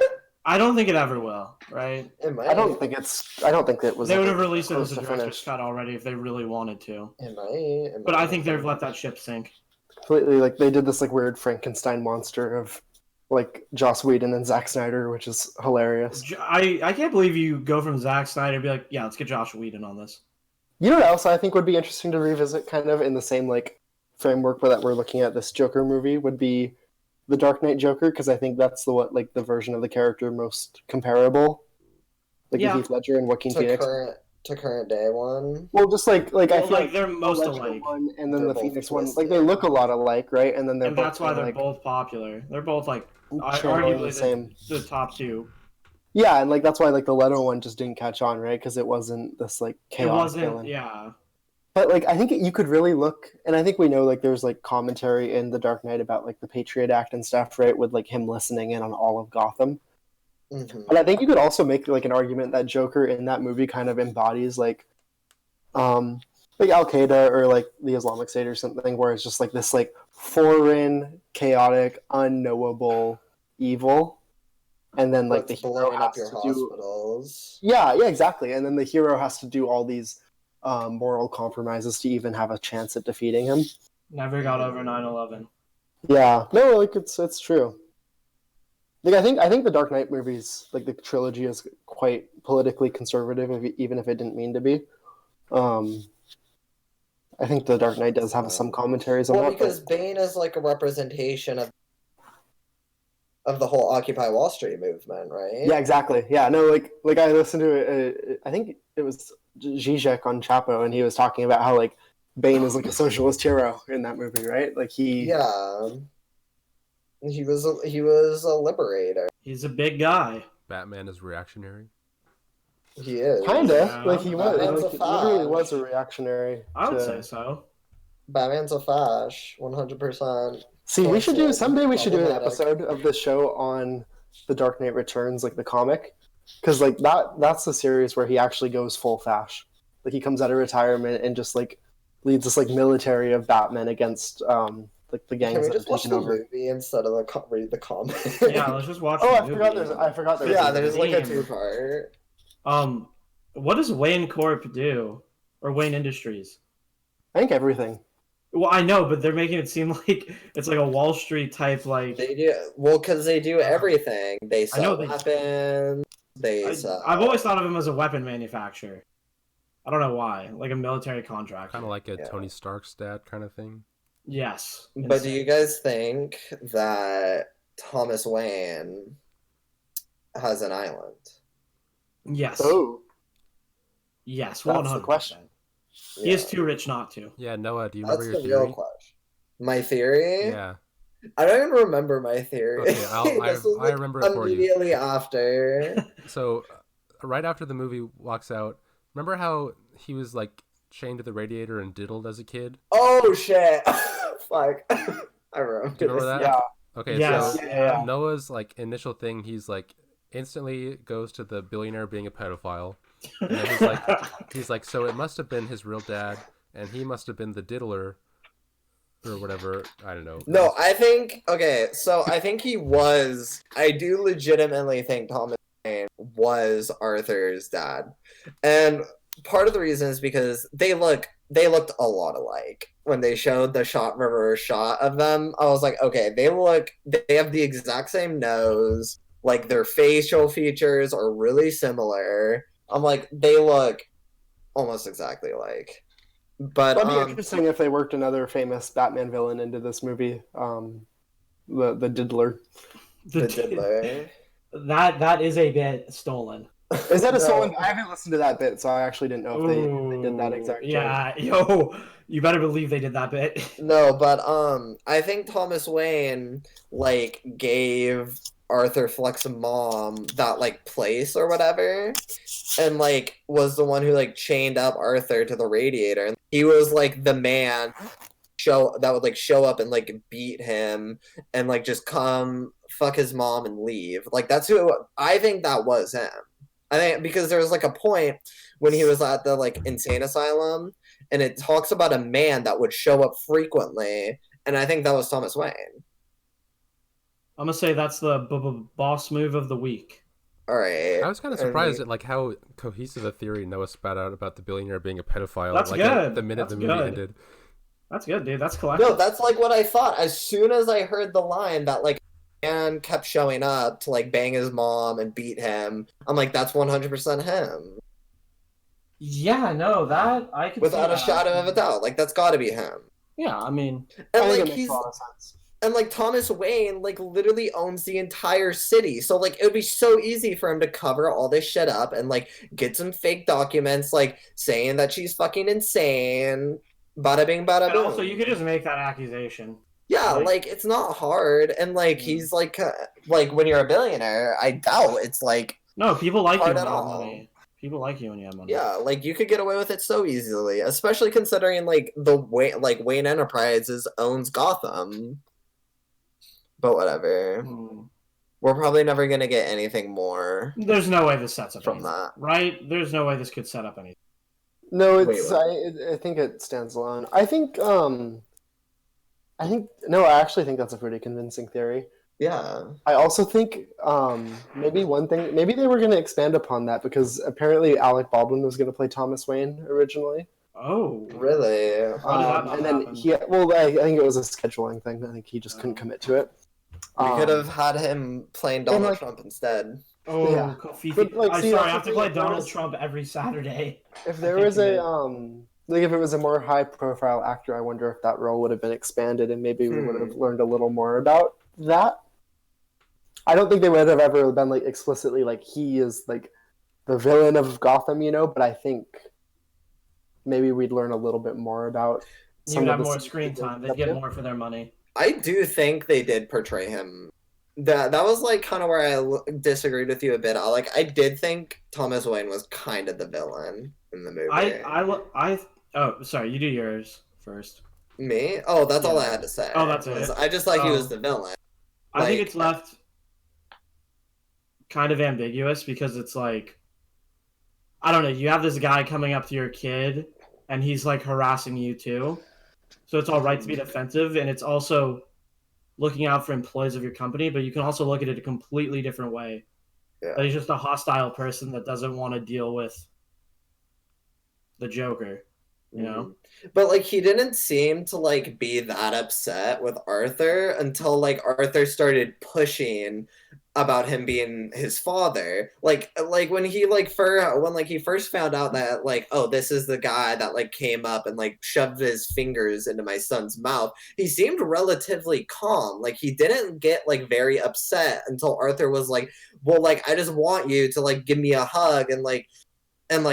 I don't think it ever will, right? It might. I don't think it's. I don't think it was. They would ever have released it close as a to director's finish. cut already if they really wanted to. It might. It But might. I think they've let that ship sink. Completely like they did this like weird Frankenstein monster of like Joss Whedon and Zack Snyder, which is hilarious. I can't believe you go from Zack Snyder and be like, yeah, let's get Josh Whedon on this. You know what else I think would be interesting to revisit, kind of in the same like framework that we're looking at this Joker movie, would be the Dark Knight Joker because I think that's the version of the character most comparable, like Yeah. the Heath Ledger and Joaquin Phoenix. To current day one. Well, just like I Well, feel like like they're the most Ledger alike, one and then They're the both Phoenix one, twisted. like they look a lot alike, right? And then they're and both that's why they're like both popular. They're both like channeling the arguably same. the top two. Yeah, and like that's why like the Leto one just didn't catch on, right? Because it wasn't this like It chaotic wasn't. villain. Yeah. But like I think you could really look, and I think we know like there's like commentary in The Dark Knight about like the Patriot Act and stuff, right? With like him listening in on all of Gotham. Mm-hmm. But I think you could also make like an argument that Joker in that movie kind of embodies like Al Qaeda or like the Islamic State or something, where it's just like this like foreign, chaotic, unknowable evil, and then like What's the hero blowing up has your to do hospitals. yeah, exactly, and then the hero has to do all these moral compromises to even have a chance at defeating him. Never got over 9/11. Yeah, no, like it's true. Like I think the Dark Knight movies, like the trilogy, is quite politically conservative, even if it didn't mean to be. I think the Dark Knight does have some commentaries on Well, that. because Bane is like a representation of the whole Occupy Wall Street movement, right? Yeah, exactly. Yeah, no, like I listened to it. I think it was Zizek on Chapo, and he was talking about how like Bane is like a socialist hero in that movie, right? Like Yeah. He was a liberator. He's a big guy. Batman is reactionary. He is. kinda Yeah. like he was. Batman's Like, a he literally fash. was a reactionary. I would to- say so. Batman's a fash, 100%. See, we should do someday. We should do an Problematic. episode of the show on the Dark Knight Returns, like the comic, because like that's the series where he actually goes full fash. Like he comes out of retirement and just like leads this like military of Batman against like the gangs Can we that just have watch taken the over. movie instead of read the comic? Yeah, let's just watch. Oh, the I forgot. movie. I forgot. There's Yeah, a there's movie. like a Damn. 2-part. What does Wayne Corp do, or Wayne Industries? I think everything. Well, I know, but they're making it seem like it's like a Wall Street type, like. They do well because they do everything. They I know sell they- weapons. They sell. I've always thought of him as a weapon manufacturer. I don't know why, like a military contractor. Kind of like a Yeah. Tony Stark's dad kind of thing. Yes. But do you guys think that Thomas Wayne has an island? Yes. Oh, Yes. That's 100%. the question. He is too rich not to. Yeah, Noah, do you That's remember the your real theory? question. My theory? Yeah. I don't even remember my theory. Okay, This was, I remember it for you. immediately after. So, right after the movie walks out, remember how he was like chained to the radiator and diddled as a kid? Oh shit! Fuck. I remember. Do you remember that? yeah. Okay, Yes. so Yeah. Noah's like initial thing, he's like instantly goes to the billionaire being a pedophile. And then he's like, so it must have been his real dad, and he must have been the diddler, or whatever. I don't know. No, I think so I think he was. I do legitimately think Thomas Wayne was Arthur's dad, and part of the reason is because they looked a lot alike when they showed the shot reverse shot of them. I was like, okay, they have the exact same nose, like their facial features are really similar. I'm like, they look almost exactly alike. But That'd be interesting if they worked another famous Batman villain into this movie. The Diddler. the Diddler. That is a bit stolen. Is that a No. stolen? I haven't listened to that bit, so I actually didn't know if they did that exact joke. Yeah, yo, you better believe they did that bit. No, but I think Thomas Wayne like gave Arthur Fleck's mom that like place or whatever, and like was the one who like chained up Arthur to the radiator. And he was like the man that would like show up and like beat him and like just come fuck his mom and leave. Like that's who I think that was him. I think because there was like a point when he was at the like insane asylum, and it talks about a man that would show up frequently, and I think that was Thomas Wayne. I'm gonna say that's the boss move of the week. All right. I was kind of surprised at like how cohesive a theory Noah spat out about the billionaire being a pedophile. That's like good. the minute That's the movie good. ended. That's good, dude. That's collective. No, that's like what I thought. As soon as I heard the line that like man kept showing up to like bang his mom and beat him, I'm like, that's 100% him. Yeah, no, that I could Without see a shadow of a doubt. Like that's gotta be him. Yeah, I mean, And I think like it makes he's a lot of sense. And like Thomas Wayne like literally owns the entire city. So like it would be so easy for him to cover all this shit up and like get some fake documents like saying that she's fucking insane. Bada bing bada And boom. also, you could just make that accusation. Yeah, like- like it's not hard and like he's like when you're a billionaire, I doubt it's like No, people like you hard when at you have all. money. People like you when you have money. Yeah, like you could get away with it so easily, especially considering like Wayne Enterprises owns Gotham. But whatever. We're probably never gonna get anything more There's no way this sets up from anything, that. right? There's no way this could set up anything. No, Wait, it's what? I think it stands alone. I think no, I actually think that's a pretty convincing theory. Yeah. I also think maybe they were going to expand upon that because apparently Alec Baldwin was going to play Thomas Wayne originally. Oh, Really? How did that not and then happen? I think it was a scheduling thing. I think he just couldn't commit to it. We could have had him playing Donald like- Trump instead. Oh, Yeah. Kofi. But, like, I'm see, sorry, that's I have the to thing, play if there Donald was- Trump every Saturday. If there I was think a like if it was a more high profile actor, I wonder if that role would have been expanded and maybe we would have learned a little more about that. I don't think they would have ever been like explicitly like he is like the villain of Gotham, but I think maybe we'd learn a little bit more about You would have the more scenes screen that time. they They'd get kept. more for their money. I do think they did portray him. That was like kind of where I disagreed with you a bit. I did think Thomas Wayne was kind of the villain in the movie. Oh, sorry. You do yours first. Me? Oh, that's all I Yeah. had to say. Oh, that's Was it. I just thought he was Oh. the villain. I think Like- it's left kind of ambiguous because it's like, I don't know. You have this guy coming up to your kid, and he's like harassing you too. So it's all right to be defensive, and it's also looking out for employees of your company. But you can also look at it a completely different way. Yeah. That he's just a hostile person that doesn't want to deal with the Joker. You know? But like he didn't seem to like be that upset with Arthur until like Arthur started pushing about him being his father. Like when he he first found out that like, oh, this is the guy that like came up and like shoved his fingers into my son's mouth, he seemed relatively calm. Like he didn't get like very upset until Arthur was like, well, like I just want you to like give me a hug and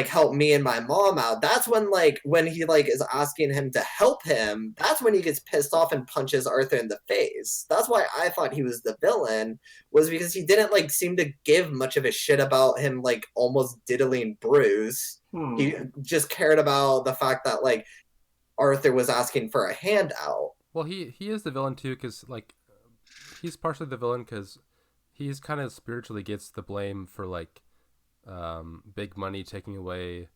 help me and my mom out. That's when he like is asking him to help him, that's when he gets pissed off and punches Arthur in the face. That's why I thought he was the villain, was because he didn't like seem to give much of a shit about him like almost diddling Bruce. He just cared about the fact that like Arthur was asking for a handout. Well, he is the villain too, because like he's partially the villain because he's kind of spiritually gets the blame for like big money taking away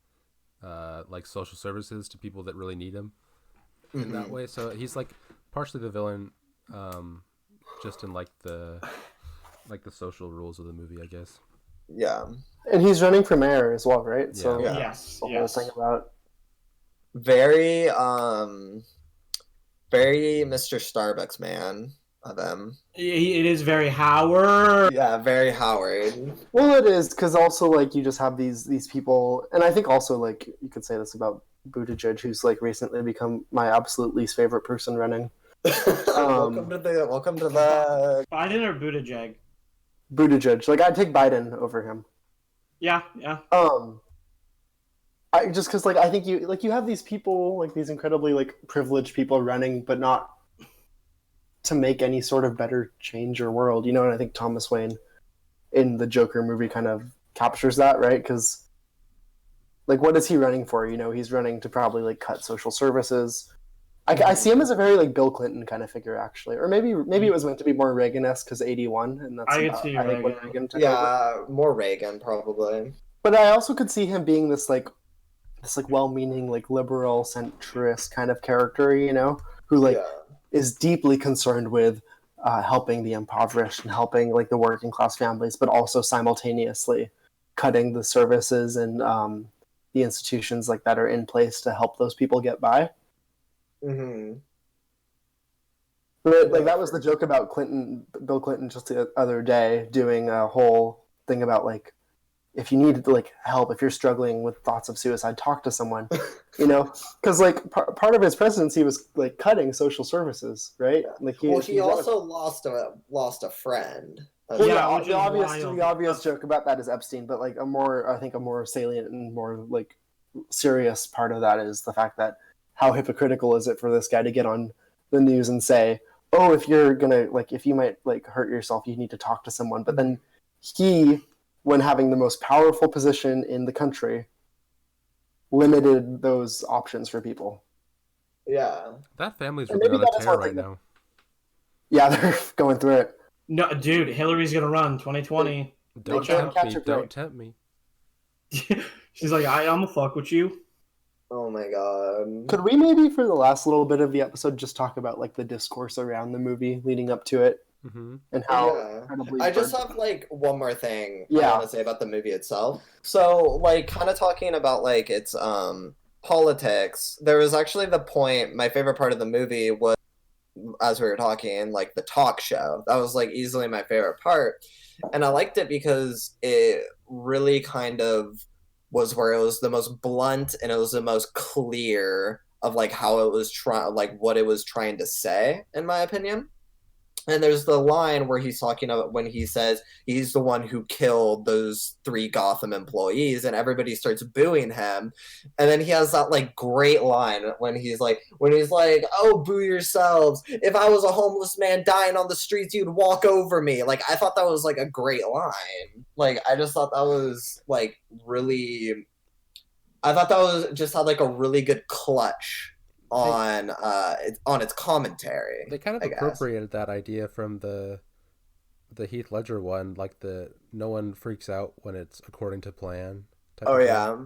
like social services to people that really need them in that way. So he's like partially the villain, just in like the social rules of the movie, I guess. Yeah. And he's running for mayor as well, right? Yeah. So Yeah. Yes. the whole Yes. thing about Very very Mr. Starbucks man of him. It is very Howard. Yeah, very Howard. well, it is because also like you just have these people, and I think also like you could say this about Buttigieg, who's like recently become my absolute least favorite person running. welcome to the Biden or Buttigieg? Buttigieg, like I'd take Biden over him. Yeah. I just because like I think you have these people, like these incredibly like privileged people running, but not to make any sort of better change or world, and I think Thomas Wayne in the Joker movie kind of captures that, right? Because like what is he running for? He's running to probably like cut social services. I see him as a very like Bill Clinton kind of figure, actually, or maybe it was meant to be more Reagan-esque because 81, and that's I could see think when Reagan. Reagan took over. Yeah, more Reagan probably. But I also could see him being this well-meaning like liberal centrist kind of character, who like is deeply concerned with helping the impoverished and helping like the working class families, but also simultaneously cutting the services and the institutions like that are in place to help those people get by. Mm-hmm. But like that was the joke about Bill Clinton just the other day doing a whole thing about like if you need like help, if you're struggling with thoughts of suicide, talk to someone. Because like part of his presidency was like cutting social services, right? Like he also lost a friend. Well, Yeah, yeah, which the is obvious wild. joke about that is Epstein, but like I think a more salient and more like serious part of that is the fact that how hypocritical is it for this guy to get on the news and say, "Oh, if you're gonna like, if you might like hurt yourself, you need to talk to someone." But then he, when having the most powerful position in the country, limited those options for people. Yeah. That family's And really maybe on a that is tear one right thing now. Yeah, they're going through it. No, dude, Hillary's gonna run 2020. Don't can't tempt catch me. a break. Don't tempt me. She's like, I'm gonna fuck with you. Oh my god. Could we maybe for the last little bit of the episode just talk about like the discourse around the movie leading up to it Mm-hmm. and how Yeah. incredibly I just burnt- have like one more thing I Yeah. want to say about the movie itself. So like kind of talking about like its politics, there was actually the point, my favorite part of the movie was, as we were talking, like the talk show. That was like easily my favorite part. And I liked it because it really kind of was where it was the most blunt and it was the most clear of like how it was trying, like what it was trying to say, in my opinion. And there's the line where he's talking about when he says he's the one who killed those 3 Gotham employees, and everybody starts booing him. And then he has that like great line when he's like, "Oh, boo yourselves! If I was a homeless man dying on the streets, you'd walk over me." Like I thought that was like a great line. Like I just thought that was like really. I thought that was just had like a really good clutch on its commentary. They kind of I guess. appropriated that idea from the Heath Ledger one, like the no one freaks out when it's according to plan. Type Oh of yeah.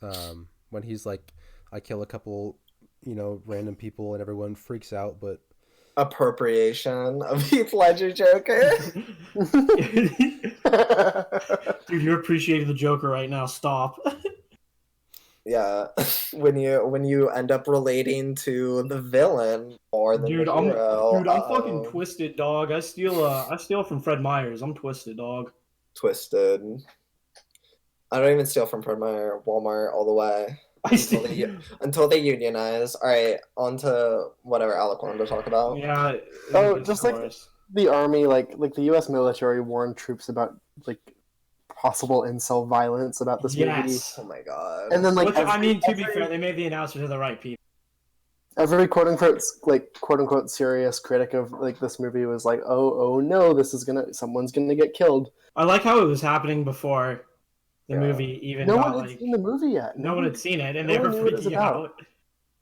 thing. When he's like, I kill a couple, random people and everyone freaks out, but Appropriation of Heath Ledger Joker. Dude, you're appreciating the Joker right now. Stop. Yeah, when you end up relating to the villain more than Dude, the I'm hero. fucking twisted, dog. I steal from Fred Meyers. I'm twisted, dog. Twisted. I don't even steal from Fred Meyer, Walmart all the way I steal. until they unionize. All right, on to whatever Alec wanted to talk about. Yeah. Oh, it's just like chorus. the army, like the U.S. military warned troops about like possible incel violence about this movie. Yes. Oh my god. And then like Which, I mean, to be every- fair, they made the announcement to the right people. every quote unquote serious critic of like this movie was like, oh no, someone's gonna get killed. I like how it was happening before the Yeah. movie even No got one had like. seen the movie yet. No one had seen it, and no they were one knew what it was freaking about. out.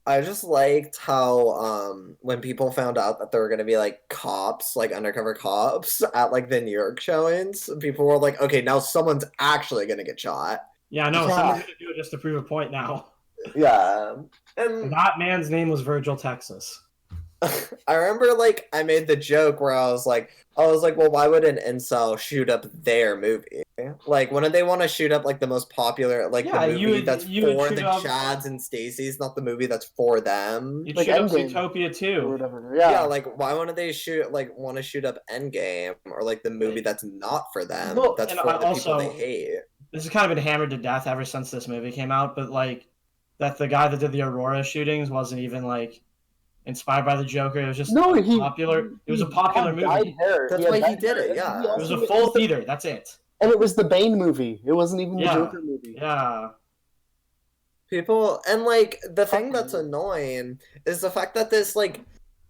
I just liked how when people found out that there were gonna be like cops, like undercover cops at like the New York showings, people were like, okay, now someone's actually gonna get shot. Yeah, I know. Yeah. Someone's gonna do it just to prove a point now. Yeah. And And that man's name was Virgil Texas. I remember like I made the joke where I was like, well, why would an incel shoot up their movie? Like, wouldn't they want to shoot up like the most popular, like Yeah, the you movie would- that's you would for shoot the up- Chads and Stacy's, not the movie that's for them? You'd Like shoot up Endgame. Zootopia Or too. whatever. Yeah, Yeah. like why wouldn't they want to shoot up Endgame or like the movie that's not for them, Well, that's and for I the also- people they hate? This has kind of been hammered to death ever since this movie came out, but like that the guy that did the Aurora shootings wasn't even like inspired by the Joker. It was just No, like, he popular. It was a he popular had dyed movie. hair. That's had why he dyed did hair. it, And yeah. he It was also- a full theater. That's it. And it was the Bane movie. It wasn't even the Yeah. Joker movie. Yeah. People, and like the thing that's annoying is the fact that this like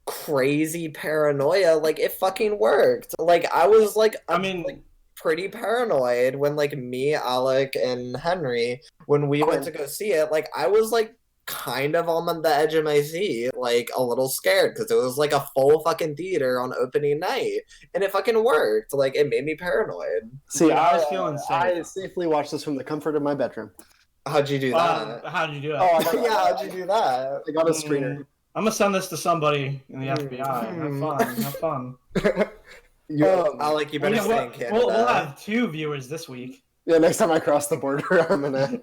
crazy paranoia, like it fucking worked. Like I was like, I mean, like pretty paranoid when like me, Alec, and Henry, when we went to go see it, like I was like kind of on the edge of my seat, like a little scared because it was like a full fucking theater on opening night, and it fucking worked. Like it made me paranoid. See, Dude, I was I feeling safe. I safely watched this from the comfort of my bedroom. How'd you do that? How did you do it? Oh, Yeah, how'd you do that? I got a screener. I'm gonna send this to somebody in the FBI. Hmm. Have fun. Have fun. Alec, you better Yeah, stay in Canada. we'll have 2 viewers this week. Yeah, next time I cross the border, I'm gonna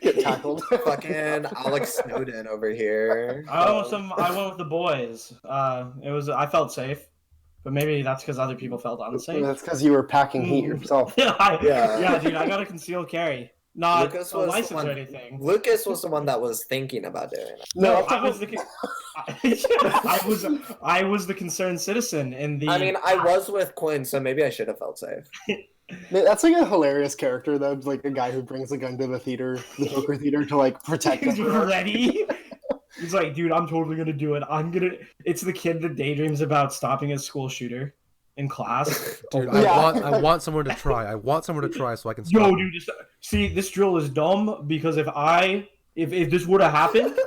get tackled. Fucking Alex Snowden over here. I went with the boys. I felt safe. but maybe that's because other people felt unsafe. That's because you were packing heat yourself. Yeah, dude, I got a concealed carry, not Lucas a was the license one- or anything. Lucas was the one that was thinking about doing it. No, that's I a was whole- I was the concerned citizen in the. I mean, I was with Quinn, so maybe I should have felt safe. That's like a hilarious character, though. Like a guy who brings a gun to the theater, the Joker theater, to like protect He's everyone. ready. He's like, dude, I'm totally gonna do it. It's the kid that daydreams about stopping a school shooter in class. Dude, Yeah. I want someone to try. I want someone to try so I can stop. Yo, him. dude, see, this drill is dumb because if this would have happened,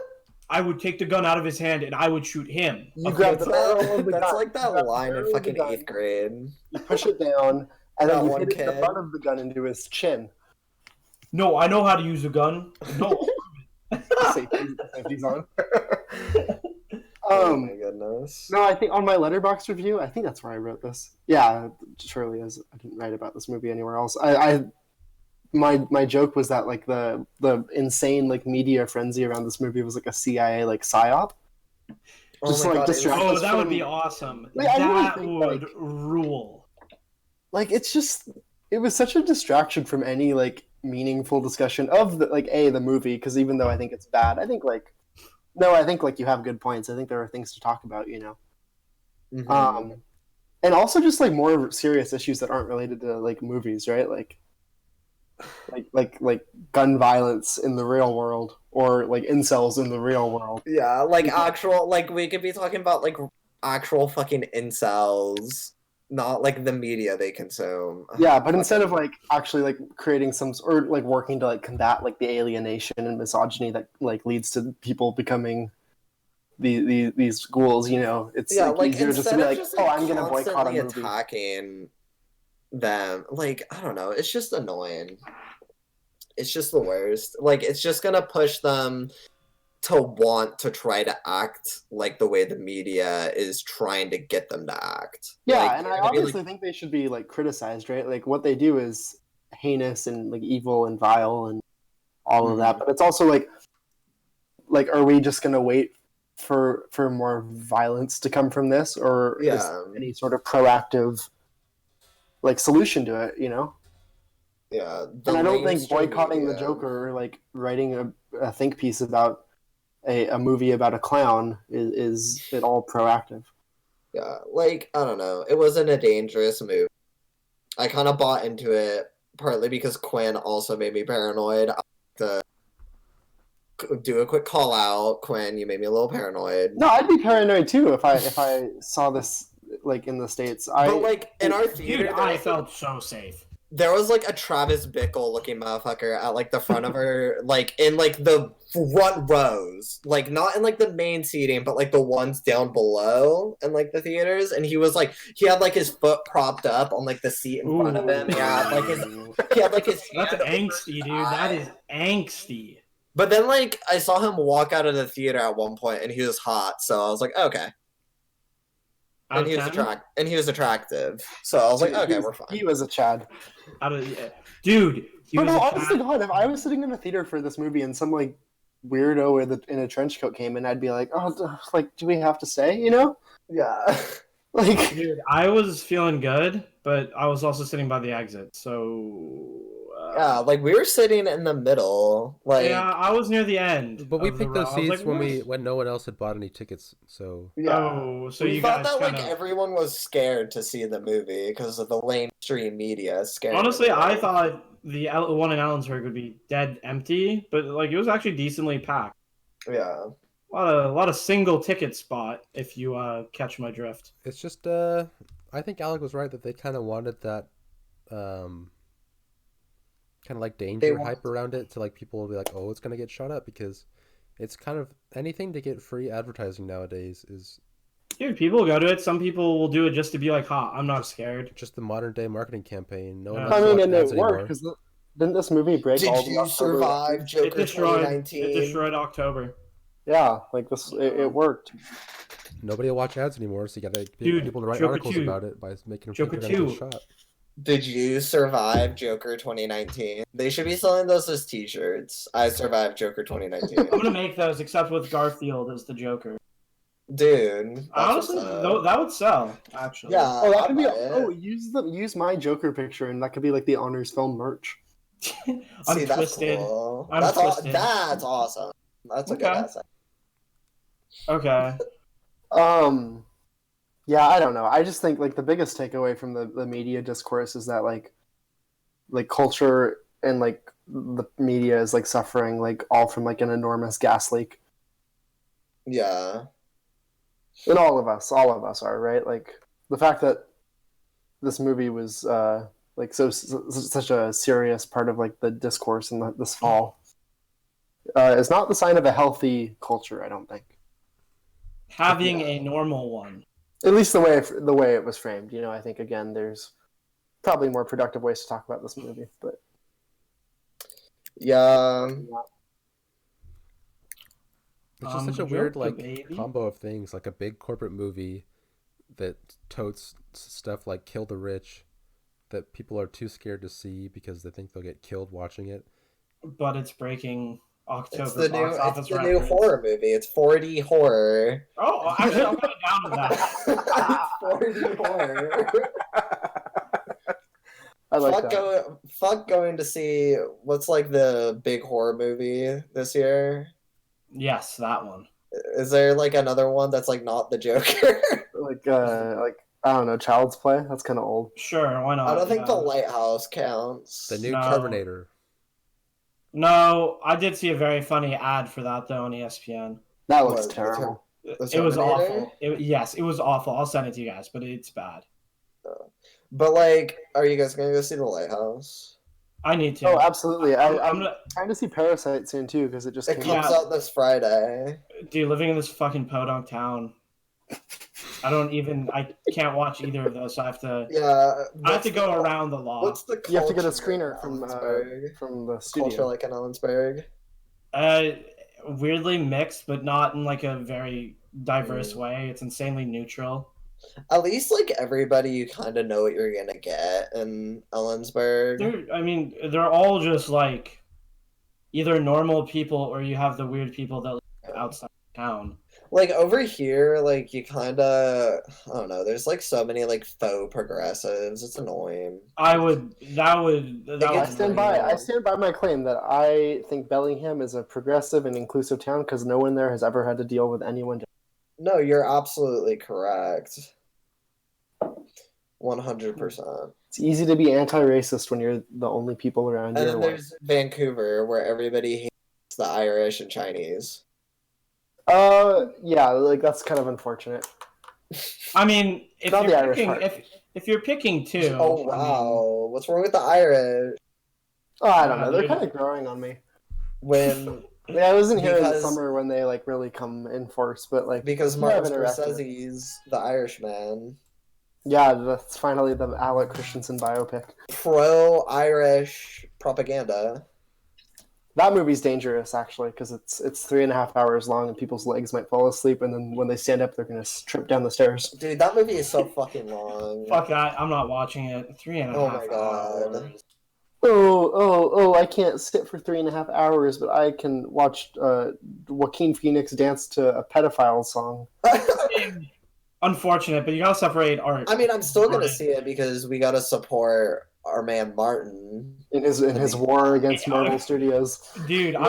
I would take the gun out of his hand and I would shoot him. You Okay, grab the That's, barrel of the that's gun. like You that grab the line in barrel of the fucking gun, 8th grade. You push it down, and That then you one hit the kid. butt of the gun into his chin. No, I know how to use a gun. No. Safety's on. Oh my goodness. No, I think on my Letterboxd review, I think that's where I wrote this. Yeah, it surely is. I didn't write about this movie anywhere else. My joke was that like the insane like media frenzy around this movie was like a CIA like psyop. Oh Just my like God, it distract was- Oh, us that would from- be awesome. Like, I really That think, would like- rule. Like it was such a distraction from any like meaningful discussion of the like the movie, because even though I think it's bad, I think like you have good points. I think there are things to talk about, you know. Mhm. And also just like more serious issues that aren't related to like movies, right? Like gun violence in the real world, or like incels in the real world. Yeah, like actual, like we could be talking about like actual fucking incels, not like the media they consume. Yeah, but instead of like actually like creating some or like working to like combat like the alienation and misogyny that like leads to people becoming these ghouls, you know, it's Yeah, like like easier just to instead be of like, just oh, like I'm gonna boycott a constantly movie. attacking them, like I don't know, it's just annoying. It's just the worst. Like it's just gonna push them to want to try to act like the way the media is trying to get them to act. Yeah, Like, and you're I gonna be obviously think they should be like criticized, right? Like what they do is heinous and like evil and vile and all of that. But it's also like are we just gonna wait for more violence to come from this, or is Yeah. there any sort of proactive like solution to it, you know? Yeah, And I don't think mainstream boycotting the media- Joker, or like writing a think piece about a movie about a clown is at all proactive. Yeah, like I don't know. It wasn't a dangerous move. I kind of bought into it partly because Quinn also made me paranoid. I have to do a quick call out, Quinn. You made me a little paranoid. No, I'd be paranoid too if I saw this like in the States. But like in our theater, Dude, I felt so safe. there was like a Travis Bickle looking motherfucker at like the front of her, like in like the front rows, like not in like the main seating, but like the ones down below in like the theaters. And he was like, he had like his foot propped up on like the seat in front of him. Yeah, like he had like his That's hand over his angsty, dude. That eye. is angsty. But then like I saw him walk out of the theater at one point, and he was hot, so I was like, okay. Out And of he was 10? attractive, so I was like, okay, we're fine. He was a Chad. Dude, he But was no, a honest to cat. God, if I was sitting in a theater for this movie and some like weirdo in a trench coat came in, I'd be like, oh, like, do we have to stay? You know, Yeah. like, Dude, I was feeling good, but I was also sitting by the exit, so Yeah, like we were sitting in the middle, like yeah, I was near the end. But we of the picked those row. I was seats like, when what? when no one else had bought any tickets. So Oh, so we you thought guys that kind like of. everyone was scared to see the movie because of the mainstream media scared. Honestly, I everyone. thought the one in Ellensburg would be dead empty, but like it was actually decently packed. Yeah. A lot of single ticket spot, if you catch my drift. it's just I think Alec was right that they kind of wanted that kind of like danger hype around it to like people will be like, oh, it's gonna get shot up, because it's kind of anything to get free advertising nowadays is Dude, people go to it. Some people will do it just to be like, "Ha, I'm not scared." just the modern day marketing campaign. No one Yeah. likes I to mean, watch and ads it worked anymore. because didn't this movie break all Did the you October survive records? It Joker destroyed. 2019? It destroyed October. Yeah, like this, it worked. Nobody will watch ads anymore, so you gotta get Dude, people to write Joker articles 2. about it by making them Joker think they're gonna 2. get shot. Did you survive Joker 2019? They should be selling those as T-shirts. I survived Joker 2019. I'm gonna make those, except with Garfield as the Joker. Dude, that's Honestly, what's up. though, that would sell. Actually, Yeah, Oh, that I'd could be. buy it. Oh, use my Joker picture, and that could be like the Honors Film merch. I'm See, that's twisted. cool. I'm That's twisted. that's awesome. That's a good Okay. asset. Okay. Yeah, I don't know. I just think like the biggest takeaway from the media discourse is that like culture and like the media is like suffering like all from like an enormous gas leak. Yeah. And all of us are, right? Like the fact that this movie was like such a serious part of like the discourse in this fall is not the sign of a healthy culture, I don't think. Having a normal one. At least the way it was framed, you know. I think again, there's probably more productive ways to talk about this movie, but Yeah. It's just such a weird Joker, like baby. combo of things, like a big corporate movie that totes stuff like Kill the Rich that people are too scared to see because they think they'll get killed watching it. But it's breaking October It's the box office it's the new records. horror movie. It's 4D horror. Oh, actually, I'm going down to that. It's 4D horror. I like that. Fuck going to see what's like the big horror movie this year. Yes, that one. Is there like another one that's like not the Joker? Like I don't know, Child's Play. That's kind of old. Sure, why not? I don't think yeah. The Lighthouse counts. The new No. Terminator. No, I did see a very funny ad for that though on ESPN. That looks What, terrible. The It was Terminator? awful. Yes, it was awful. I'll send it to you guys, but it's bad. But like, are you guys gonna go see The Lighthouse? I need to. Oh, absolutely. I'm I'm gonna, trying to see Parasite soon too because it just It came comes Yeah. out this Friday. dude, living in this fucking podunk town. I can't watch either of those, so I have to Yeah. I have to go around the law. What's the You have to get a culture screener in from Ellensburg? the studio. Culture like in Ellensburg? Weirdly mixed, but not in like a very diverse way. It's insanely neutral. At least like everybody, you kind of know what you're gonna get in Ellensburg. They're all just like either normal people or you have the weird people that live outside town. Like over here, like you kind of, I don't know. There's like so many like faux progressives. It's annoying. That would I gets stand by my claim that I think Bellingham is a progressive and inclusive town because no one there has ever had to deal with anyone. No, you're absolutely correct. 100%. It's easy to be anti-racist when you're the only people around And you. then there's Vancouver, where everybody hates the Irish and Chinese. Yeah, like that's kind of unfortunate. I mean, if Not the you're Irish picking, part. if you're picking two, Oh wow, what's wrong with the Irish? Oh, I don't know. They're dude. kind of growing on me. When Yeah, I wasn't here in the Because- summer when they like really come in force, but like because Yeah, Martin I've interacted. Scorsese's The Irishman, yeah, that's finally the Alec Christensen biopic. pro-Irish propaganda. That movie's dangerous actually because it's 3.5 hours long and people's legs might fall asleep, and then when they stand up, they're gonna trip down the stairs. Dude, that movie is so fucking long. fuck that, I'm not watching it. 3.5 Oh my God. hours. Oh! I can't sit for 3.5 hours, but I can watch Joaquin Phoenix dance to a pedophile song. Unfortunate, but you gotta separate art. I mean, I'm still gonna see it because we gotta support our man Martin. In his war against Marvel Studios. Dude, Yeah.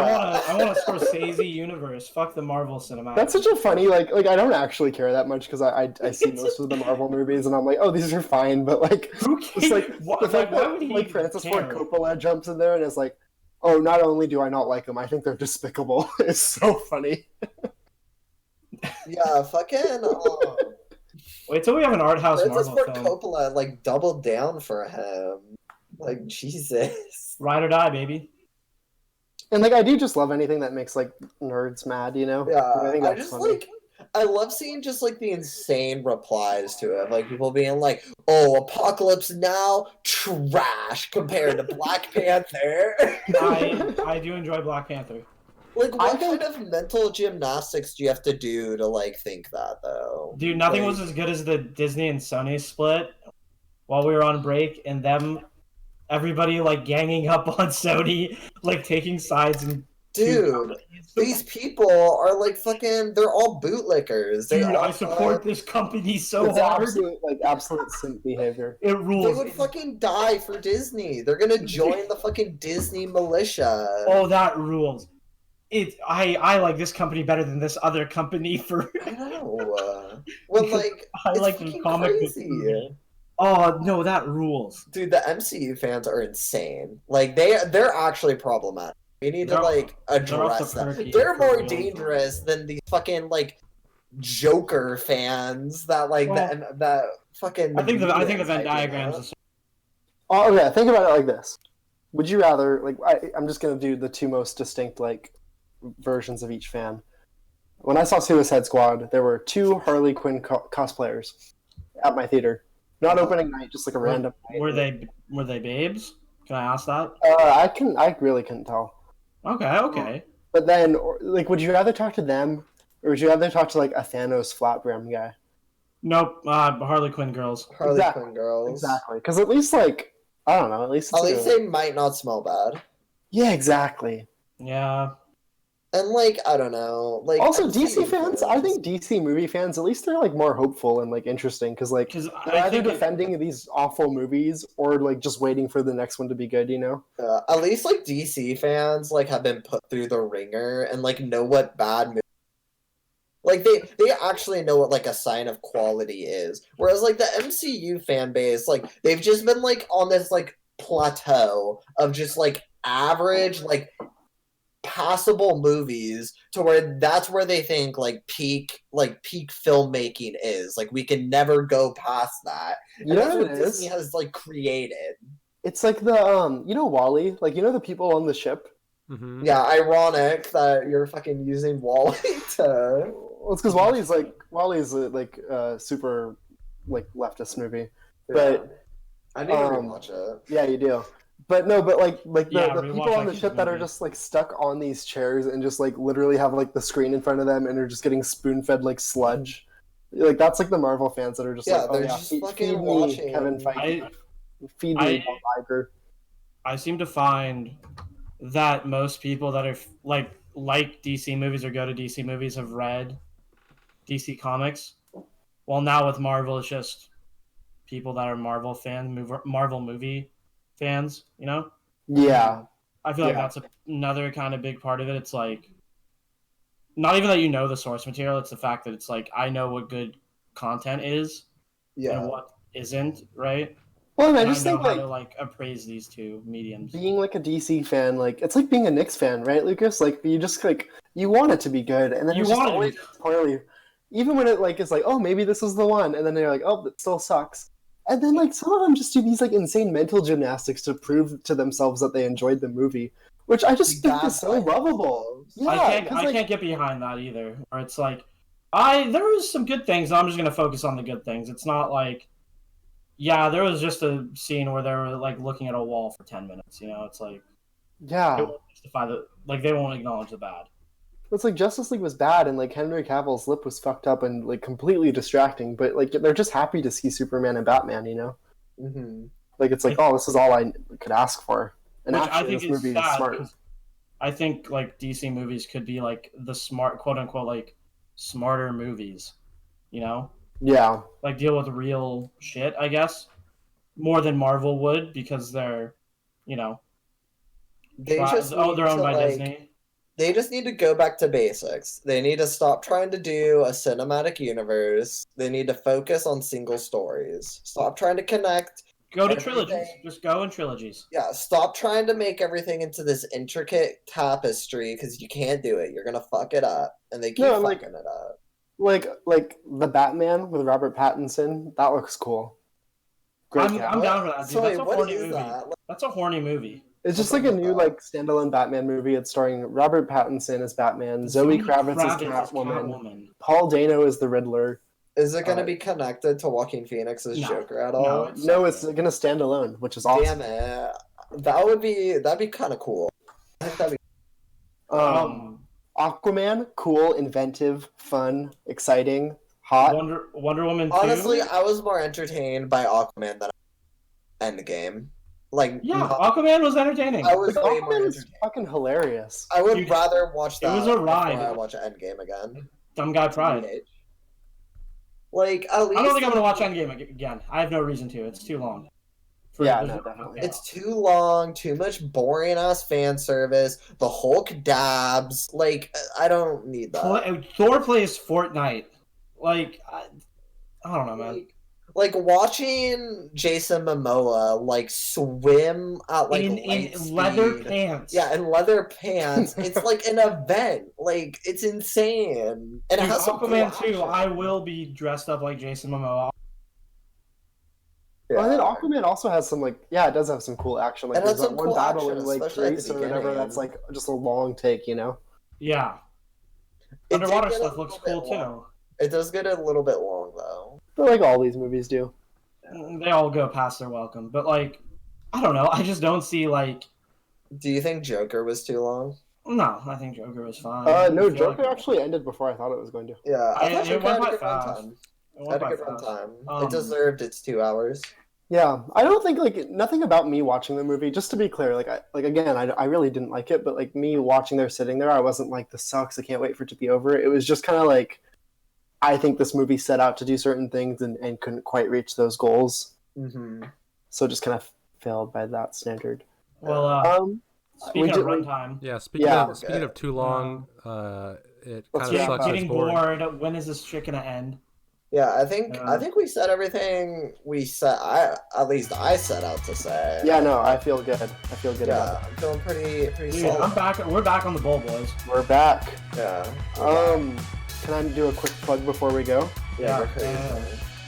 I want a Scorsese universe. Fuck the Marvel cinematic. That's such a funny like I don't actually care that much because I see most of the Marvel movies and I'm like, oh, these are fine, but like Who it's cares? like What- the fact why that would he like Francis care? Ford Coppola jumps in there and is like, oh, not only do I not like them, I think they're despicable. It's so funny. Yeah, fucking. Wait till we have an art house Francis Marvel Ford film. Coppola like doubled down for him. Like Jesus. Ride or die, baby. And like I do just love anything that makes like nerds mad, you know? Yeah, I think I that's just funny. like. I love seeing just like the insane replies to it, like people being like, "Oh, Apocalypse Now, trash compared to Black Panther." I do enjoy Black Panther. Like, I what think- kind of mental gymnastics do you have to do to like think that though? Dude, nothing Like, was as good as the Disney and Sony split while we were on break, and everybody like ganging up on Sony, like taking sides and Dude, these people are like fucking. They're all bootlickers. They Dude, all I support this company so It's hard. absolute simp behavior. It They rules. would fucking die for Disney. They're gonna join the fucking Disney militia. Oh, that rules. I like this company better than this other company for. I know. Well, like, I it's like the fucking comic book crazy. movie. Oh no, that rules. Dude, the MCU fans are insane. Like, they're actually problematic. We need to They're- like they're address off the that. perky They're for more real. dangerous than these fucking like Joker fans that like that fucking. I think the media Venn typing diagrams up. is Oh, okay. Think about it like this. Would you rather, like, I'm just going to do the two most distinct, like, versions of each fan. When I saw Suicide Squad, there were 2 Harley Quinn cosplayers at my theater. Not opening night, just like a random night. were they babes? Can I ask that? I really couldn't tell. Okay. But then, like, would you rather talk to them, or would you rather talk to, like, a Thanos flat brim guy? Nope. Harley Quinn girls. Harley Exactly. Quinn girls. Exactly. Because at least, like, I don't know, at least it's At least they might not smell bad. Yeah, exactly. Yeah. And like, I don't know. Like Also, MCU DC fans, I think DC movie fans, at least they're, like, more hopeful and, like, interesting, because, like, Because they're I either think defending these awful movies or, like, just waiting for the next one to be good, you know? at least like DC fans like have been put through the ringer and like know what bad movies. Like they actually know what like a sign of quality is. Whereas like the MCU fan base, like they've just been like on this like plateau of just like average, like passable movies to where that's where they think like peak filmmaking is. Like we can never go past that. You And know that's what what it Disney is? has like created. It's like the, you know Wally? Like, you know the people on the ship? Mm-hmm. Yeah, ironic that you're fucking using Wally to. Well, it's because Wally's a super, like, leftist movie. But, I need to um, rewatch it. yeah, you do. But no, but like Yeah, the rewatch people on that the kid's ship that are movie. just like stuck on these chairs and just like literally have like the screen in front of them and are just getting spoon fed like sludge. Like that's like the Marvel fans that are just Yeah, like, oh they're yeah, just feed fucking me watching. Kevin Feige, feed I- me Bob Iger. I seem to find that most people that are like DC movies or go to DC movies have read DC comics. Well, now with Marvel, it's just people that are Marvel Marvel movie fans. You know, Yeah, I feel like Yeah. that's another kind of big part of it. It's like not even that you know the source material; it's the fact that it's like I know what good content is Yeah. and what isn't, right? well, and I And just I know think how like to like appraise these two mediums. being like a DC fan, like it's like being a Knicks fan, right, Lucas? Like you just like you want it to be good, and then You it's just want it to always be poorly. Even when it like is like, oh, maybe this is the one, and then they're like, oh, it still sucks. And then like some of them just do these like insane mental gymnastics to prove to themselves that they enjoyed the movie, which I just think is so lovable. Yeah, I 'cause, like, can't get behind that either. Or it's like, there was some good things. I'm just gonna focus on the good things. It's not like, yeah, there was just a scene where they were like looking at a wall for 10 minutes. You know, it's like they yeah, won't justify the like they won't acknowledge the bad. it's like Justice League was bad, and like Henry Cavill's lip was fucked up and like completely distracting. But like they're just happy to see Superman and Batman, you know? Mm-hmm. Like it's like, oh, this is all I could ask for. And Which I actually, think this is movie is sad. smart. 'Cause I think like DC movies could be like the smart, quote unquote, like smarter movies. You know, Yeah, like deal with real shit. I guess more than Marvel would because they're, you know, They just they're need owned to, by like, Disney. They just need to go back to basics. They need to stop trying to do a cinematic universe. They need to focus on single stories. Stop trying to connect. Go to everything- trilogies. Just go in trilogies. Yeah, stop trying to make everything into this intricate tapestry because you can't do it. You're gonna fuck it up, and they keep No, like- fucking it up. like the Batman with Robert Pattinson. That looks cool. Great. I'm cast. down for that, dude. Sorry, That's a what horny is movie. that? That's a horny movie. It's just like a new like standalone Batman movie. It's starring Robert Pattinson as Batman, Zoe Kravitz as Catwoman, Paul Dano as the Riddler. Is it gonna be connected to Joaquin Phoenix's No. Joker at No, all? it's- No, it's gonna stand alone, which is awesome. Damn it! That'd be kind of cool. I think that'd be. Aquaman, cool, inventive, fun, exciting, hot. Wonder Woman 2. Honestly, I was more entertained by Aquaman than Endgame. Like, Yeah, not- Aquaman was entertaining. I was Like, way more Aquaman is entertained. fucking hilarious. I would Dude, rather watch it that was a ride. before I watch Endgame again. Dumb guy pride. TBH. Like, at least I don't think I'm gonna watch Endgame again. I have no reason to. It's too long. Yeah, no, definitely. it's too long, too much boring ass fan service. The Hulk dabs. Like, I don't need that. Thor plays Fortnite. Like, I don't know, man. Like watching Jason Momoa like swim at like light in leather speed. pants. Yeah, in leather pants. It's like an event. Like, it's insane. And it Dude, has some cool Aquaman 2, action. I will be dressed up like Jason Momoa. Well, and then Aquaman also has some like, yeah, it does have some cool action. Like It there's has that some one cool battle action, in like especially at the Greece or whatever. beginning. That's like just a long take, you know. Yeah. It did Underwater get a stuff looks little cool bit too. long. It does get a little bit long though. But like all these movies do. They all go past their welcome. But, like, I don't know. I just don't see, like... Do you think Joker was too long? No, I think Joker was fine. No, I feel Joker like- actually ended before I thought it was going to. Yeah, I thought it Joker went had a by good fast. runtime. It Had went a by good fast. runtime. It deserved its 2 hours. Yeah, I don't think like nothing about me watching the movie. Just to be clear, like I really didn't like it, but like me watching there, sitting there, I wasn't like this sucks. I can't wait for it to be over. It was just kind of like I think this movie set out to do certain things and couldn't quite reach those goals. Mm-hmm. So just kind of failed by that standard. Well, speaking we of did- runtime, Yeah, speaking Yeah. of too long, it Let's kind of wrap sucks. up. It's getting boring. bored. When is this shit gonna end? Yeah, I think Yeah. we said everything we said. At least I set out to say. Yeah, no, I feel good. I feel good about Yeah, I'm feeling pretty Dude, solid. I'm back. We're back on the bowl, boys. it. We're back. Yeah. Can I do a quick plug before we go? Yeah, Yeah, we're crazy. yeah.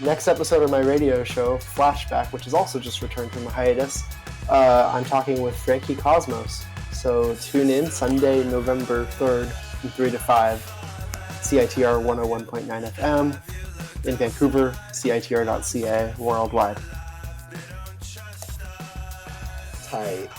Next episode of my radio show, Flashback, which is also just returned from a hiatus, I'm talking with Frankie Cosmos. So tune in Sunday, November 3rd from 3 to 5, CITR 101.9 FM in Vancouver, CITR.ca worldwide. Tight.